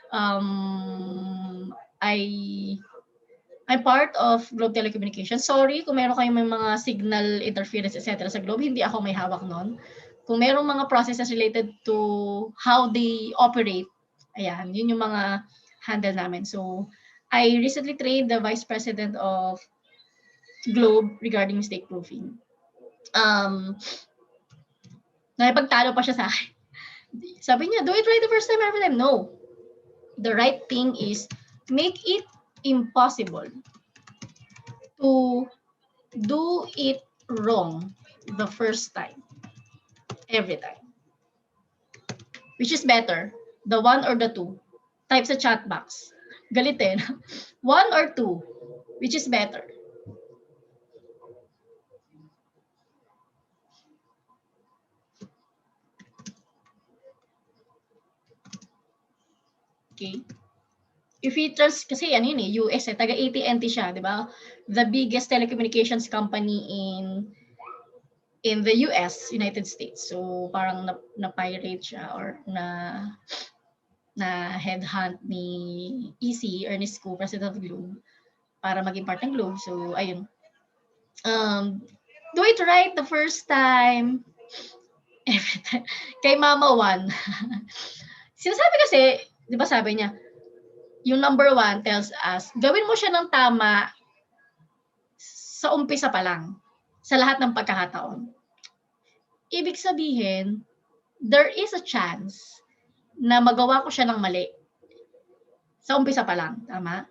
[SPEAKER 1] I'm part of Globe Telecommunications. Sorry kung meron kayong may mga signal interference, etc. sa Globe, hindi ako may hawak nun. Kung merong mga processes related to how they operate, ayan, yun yung mga handle namin. So, I recently trained the Vice President of Globe regarding mistake proofing. Nakipagtalo pa siya sa akin. Sabi niya, do it right the first time, every time. No. The right thing is make it impossible to do it wrong the first time, every time. Which is better, the one or the two? Type sa chat box. Galitin. One or two? Which is better? Okay. If we trust, kasi ano yun US taga AT&T siya, di ba? The biggest telecommunications company in the US, United States. So parang na-pirate siya or na headhunt ni EC, Ernest Cu, President of Globe, para maging part ng Globe. So ayun. Do it right the first time. Every time. Kay Mama One. Sinasabi kasi, di ba sabi niya, yung number 1 tells us, gawin mo siya ng tama sa umpisa pa lang, sa lahat ng pagkakataon. Ibig sabihin, there is a chance na magawa ko siya ng mali. Sa umpisa pa lang, tama?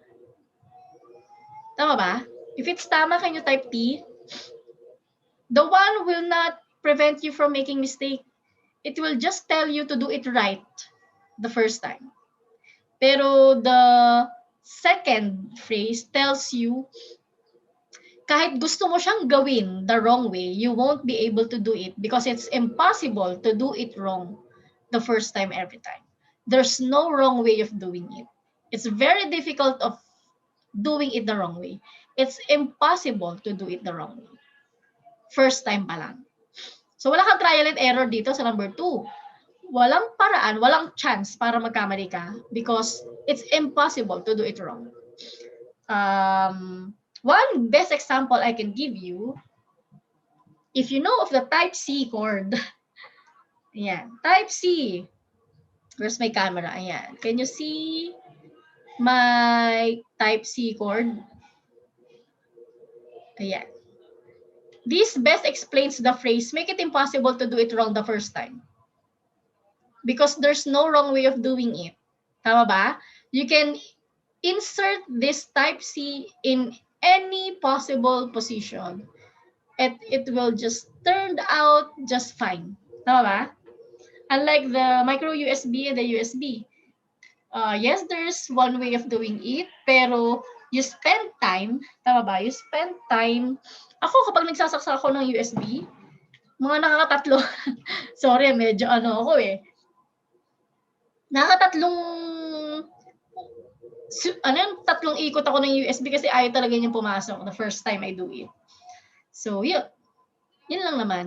[SPEAKER 1] Tama ba? If it's tama, can you type T? The one will not prevent you from making mistake. It will just tell you to do it right the first time. Pero the second phrase tells you kahit gusto mo siyang gawin the wrong way, you won't be able to do it because it's impossible to do it wrong the first time every time. There's no wrong way of doing it. It's very difficult of doing it the wrong way. It's impossible to do it the wrong way. First time pa lang. So wala kang trial and error dito sa number 2. Walang paraan, walang chance para magkamali ka because it's impossible to do it wrong. One best example I can give you, if you know of the type C chord. Ayan, type C. Where's my camera? Ayan. Can you see my type C chord? Ayan. This best explains the phrase, make it impossible to do it wrong the first time. Because there's no wrong way of doing it. Tama ba? You can insert this type C in any possible position and it will just turn out just fine. Tama ba? Unlike the micro USB and the USB. Yes, there's one way of doing it, pero you spend time, tama ba? You spend time. Ako, kapag nagsasaksak ako ng USB, mga nakakatatlo, sorry, medyo ako eh. Nakakatatlong, tatlong ikot ako ng USB kasi ayaw talaga niyang pumasok the first time I do it. So, yun. Yun lang naman.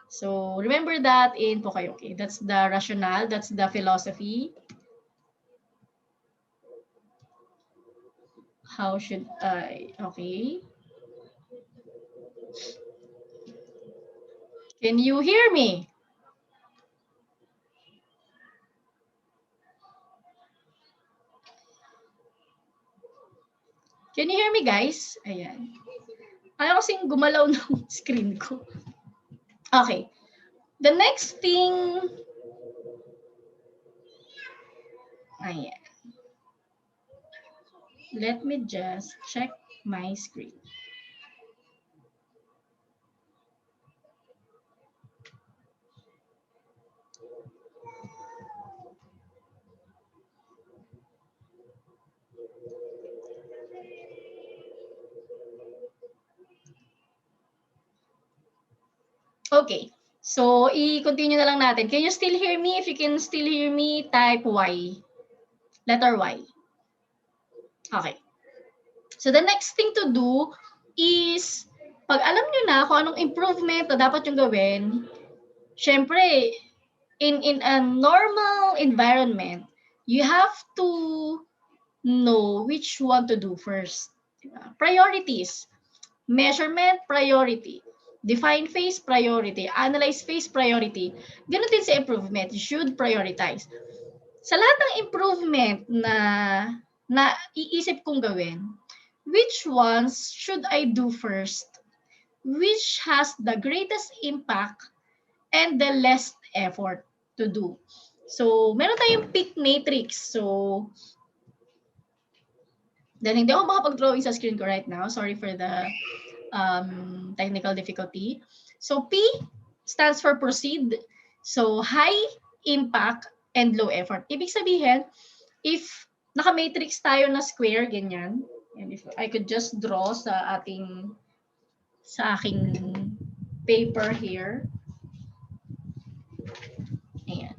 [SPEAKER 1] So, remember that in Pokayoke. That's the rationale, that's the philosophy. How should I, okay. Can you hear me? Can you hear me, guys? Ayan. Ayaw kasing gumalaw ng screen ko. Okay. The next thing, ayan. Let me just check my screen. Okay. So, i-continue na lang natin. Can you still hear me? If you can still hear me, type Y. Letter Y. Okay. So, the next thing to do is, pag alam nyo na kung anong improvement na dapat yung gawin, syempre, in a normal environment, you have to know which one to do first. Priorities. Measurement, priority. Define phase, priority. Analyze phase, priority. Ganun din sa improvement. You should prioritize. Sa lahat ng improvement na iisip kong gawin, which ones should I do first? Which has the greatest impact and the least effort to do? So, meron tayong pick matrix. So, dahil hindi ako makapag-drawing sa screen ko right now. Sorry for the technical difficulty. So P stands for proceed. So high impact and low effort. Ibig sabihin, if naka-matrix tayo na square, ganyan, and if I could just draw sa aking paper here. Ayan.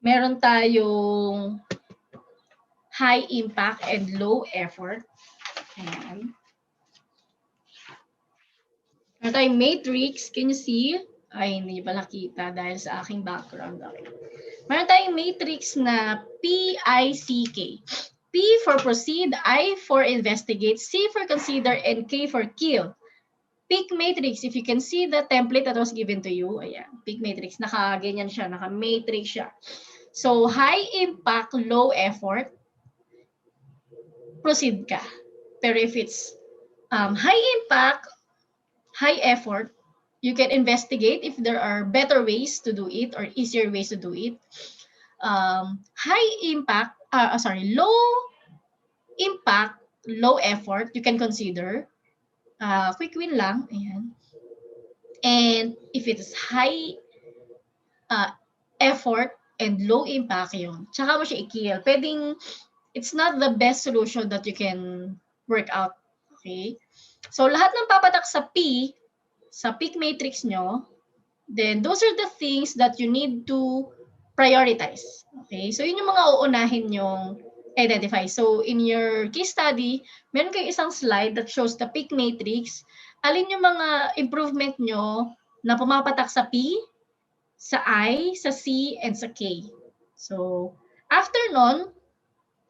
[SPEAKER 1] Meron tayong high impact and low effort. Ayan. Meron tayong matrix. Can you see? Ay, hindi ba nakita dahil sa aking background. Okay. Meron tayong matrix na PICK. P for proceed, I for investigate, C for consider, and K for kill. Pick matrix, if you can see the template that was given to you, ayan, pick matrix, naka-ganyan siya, naka-matrix siya. So, high impact, low effort, proceed ka. Pero if it's high impact, high effort, you can investigate if there are better ways to do it or easier ways to do it. High impact, low impact, low effort, you can consider. Quick win lang. Ayan. And if it is high effort and low impact yun, tsaka mo siya i-kill. Pwedeng, it's not the best solution that you can work out Okay? So, lahat ng papatak sa P, sa peak matrix nyo, then those are the things that you need to prioritize. Okay? So, yun yung mga uunahin yung identify. So, in your case study, meron kayong isang slide that shows the peak matrix. Alin yung mga improvement nyo na pumapatak sa P, sa I, sa C, and sa K. So, after nun,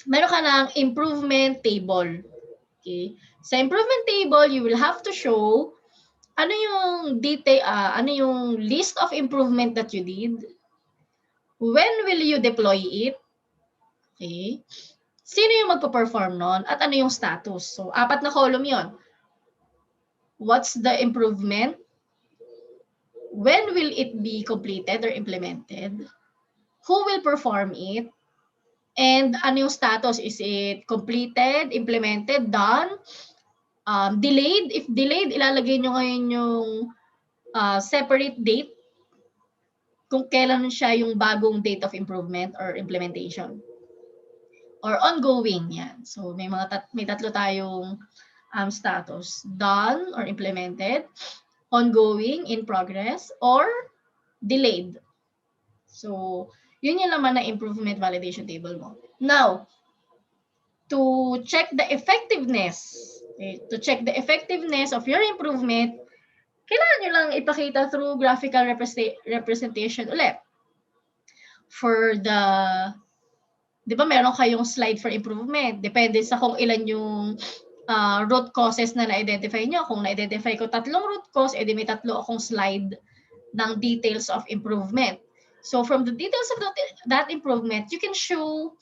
[SPEAKER 1] meron ka ng improvement table. Okay? Sa improvement table, you will have to show ano yung detail, ano yung list of improvement that you did, when will you deploy it, okay? Sino yung magpo-perform nun, at ano yung status. So, 4 na column yon. What's the improvement? When will it be completed or implemented? Who will perform it? And ano yung status? Is it completed, implemented, done, delayed? If delayed, ilalagay nyo ngayon yung separate date kung kailan siya yung bagong date of improvement or implementation. Or ongoing, yan. So may may tatlo tayong status. Done or implemented, ongoing, in progress, or delayed. So yun yung laman ng improvement validation table mo. Now, to check the effectiveness, of your improvement, kailangan nyo lang ipakita through graphical representation ulit. For the, di ba meron kayong slide for improvement? Depende sa kung ilan yung root causes na na-identify nyo. Kung na-identify ko 3 root cause, edi may 3 akong slide ng details of improvement. So from the details of that improvement, you can show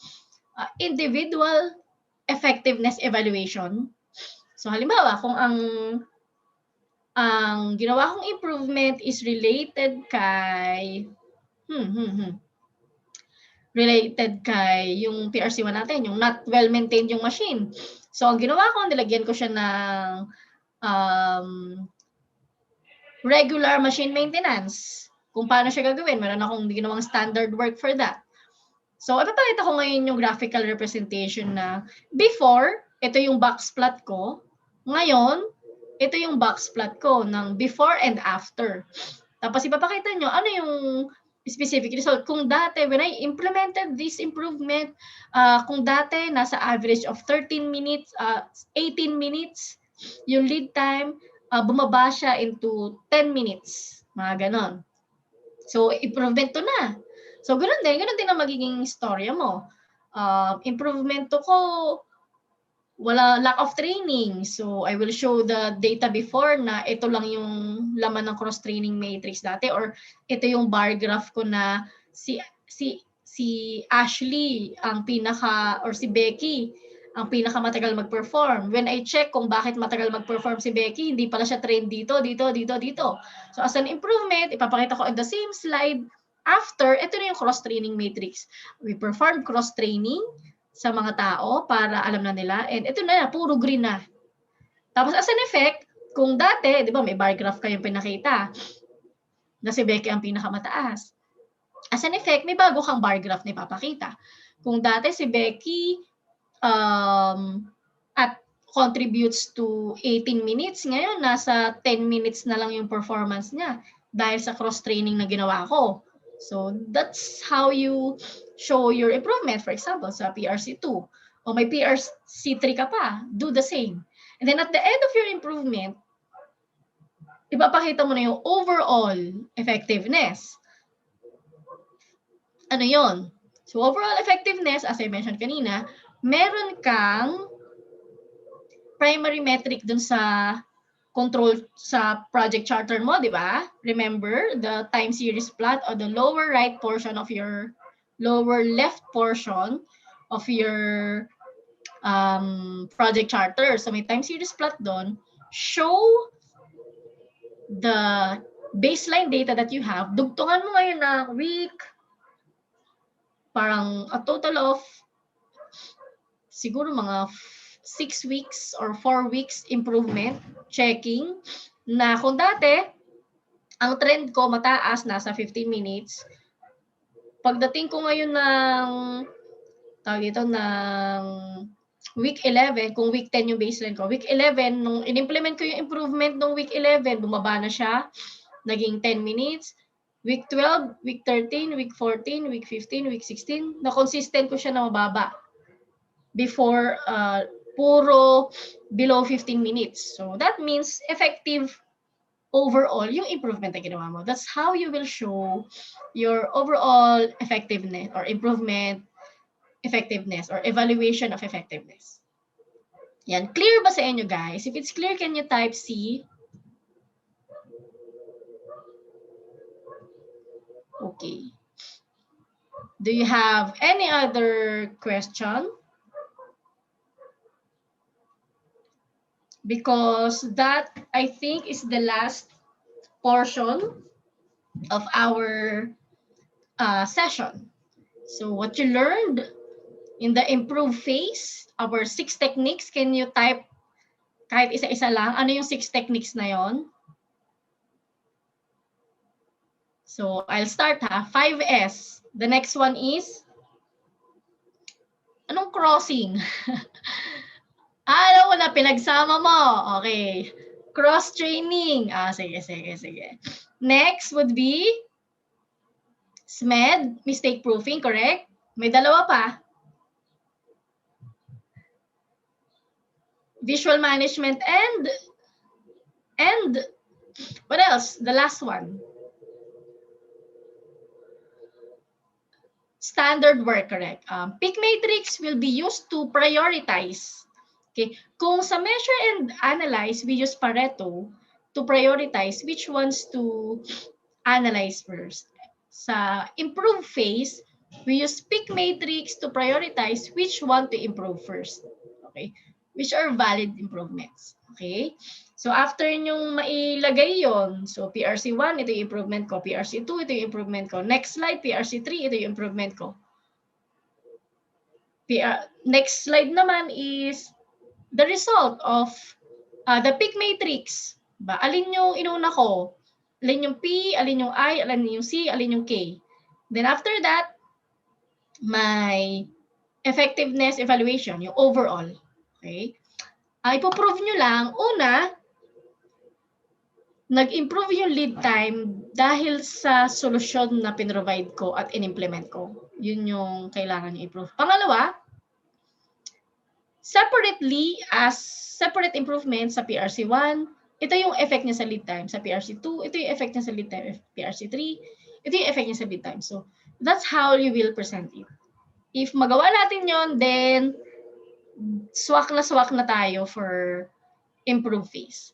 [SPEAKER 1] individual effectiveness evaluation. So halimbawa, kung ang ginawa kong improvement is related kay yung PRC1 natin, yung not well maintained yung machine. So ang ginawa ko, nilagyan ko siya ng regular machine maintenance. Kung paano siya gagawin, meron akong ginawang standard work for that. So ipapakita ko ngayon yung graphical representation na before, ito yung box plot ko. Ngayon, ito yung box plot ko ng before and after. Tapos ipapakita nyo ano yung specific result. Kung dati, when I implemented this improvement, kung dati nasa average of 13 minutes, 18 minutes, yung lead time, bumaba siya into 10 minutes. Mga ganon. So, improvement to na. So, ganun din ang magiging storya mo. Improvement to ko, lack of training. So, I will show the data before na ito lang yung laman ng cross-training matrix dati, or ito yung bar graph ko na si Ashley ang or si Becky ang pinakamatagal mag-perform. When I check kung bakit matagal mag-perform si Becky, hindi pala siya trained dito. So, as an improvement, ipapakita ko in the same slide. After, ito na yung cross-training matrix. We perform cross-training sa mga tao para alam na nila. And ito na, puro green na. Tapos as an effect, kung dati, di ba may bar graph kayong pinakita na si Becky ang pinakamataas. As an effect, may bago kang bar graph na ipapakita. Kung dati si Becky at contributes to 18 minutes, ngayon nasa 10 minutes na lang yung performance niya dahil sa cross-training na ginawa ko. So that's how you show your improvement. For example, sa PRC2 o may PRC3 ka pa, do the same. And then at the end of your improvement, ipapakita mo na yung overall effectiveness. Ano yon? So overall effectiveness, as I mentioned kanina, meron kang primary metric dun sa control sa project charter mo, di ba? Remember, the time series plot on the lower right portion of your lower left portion of your project charter. So may time series plot doon. Show the baseline data that you have. Dugtungan mo ngayon na week, parang a total of siguro mga 6 weeks or 4 weeks improvement, checking, na kung dati, ang trend ko mataas, nasa 15 minutes. Pagdating ko ngayon ng week 11, kung week 10 yung baseline ko, week 11, nung in-implement ko yung improvement nung week 11, bumaba na siya, naging 10 minutes. Week 12, week 13, week 14, week 15, week 16, na-consistent ko siya na mababa. Before, puro below 15 minutes. So that means effective overall yung improvement na ginawa mo. That's how you will show your overall effectiveness or improvement effectiveness or evaluation of effectiveness. Yan. Clear ba sa inyo, guys? If it's clear, can you type C? Okay. Do you have any other question? Because that, I think, is the last portion of our session. So what you learned in the improve phase, our 6 techniques, can you type kahit isa-isa lang? Ano yung 6 techniques na yon? So I'll start ha. 5S. The next one is, anong crossing? Alam mo na, pinagsama mo. Okay. Cross-training. Sige. Next would be SMED, mistake proofing, correct? May dalawa pa. Visual management and what else? The last one. Standard work, correct. Peak matrix will be used to prioritize. Okay. Kung sa measure and analyze, we use Pareto to prioritize which ones to analyze first. Sa improve phase, we use peak matrix to prioritize which one to improve first. Okay? Which are valid improvements. Okay? So after nyong mailagay yon, so PRC1, ito yung improvement ko. PRC2, ito yung improvement ko. Next slide, PRC3, ito yung improvement ko. Next slide naman is the result of the peak matrix. Ba? Alin yung inuna ko? Alin yung P, alin yung I, alin yung C, alin yung K. Then after that, my effectiveness evaluation, yung overall. Okay? Ipoprove nyo lang, una, nag-improve yung lead time dahil sa solusyon na pinrovide ko at in-implement ko. Yun yung kailangan nyo improve. Pangalawa, separately, as separate improvement sa PRC1, ito yung effect niya sa lead time. Sa PRC2, ito yung effect niya sa lead time. PRC3, ito yung effect niya sa lead time. So, that's how you will present it. If magawa natin yon, then swak na tayo for improve phase.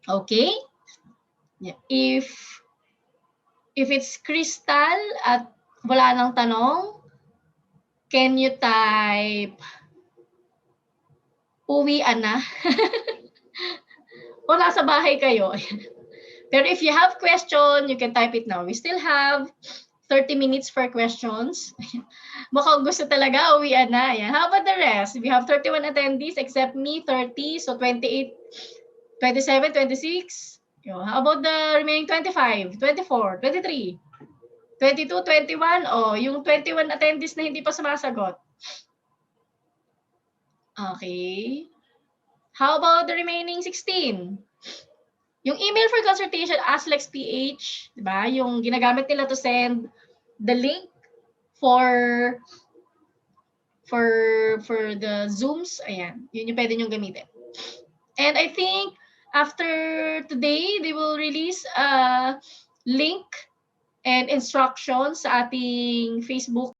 [SPEAKER 1] Okay? Yeah. If it's crystal at wala nang tanong, can you type uwian na? O nasa bahay kayo? Pero if you have question, you can type it now. We still have 30 minutes for questions. Mukhang gusto talaga, uwian na. Yan. How about the rest? We have 31 attendees except me, 30. So 28, 27, 26. How about the remaining 25, 24, 23, 22, 21? Oh, yung 21 attendees na hindi pa sumasagot. Okay. How about the remaining 16? Yung email for consultation, ASLEX-PH, di ba? Yung ginagamit nila to send the link for the Zooms. Ayan. Yun yung pwede nyong gamitin. And I think after today, they will release a link and instructions sa ating Facebook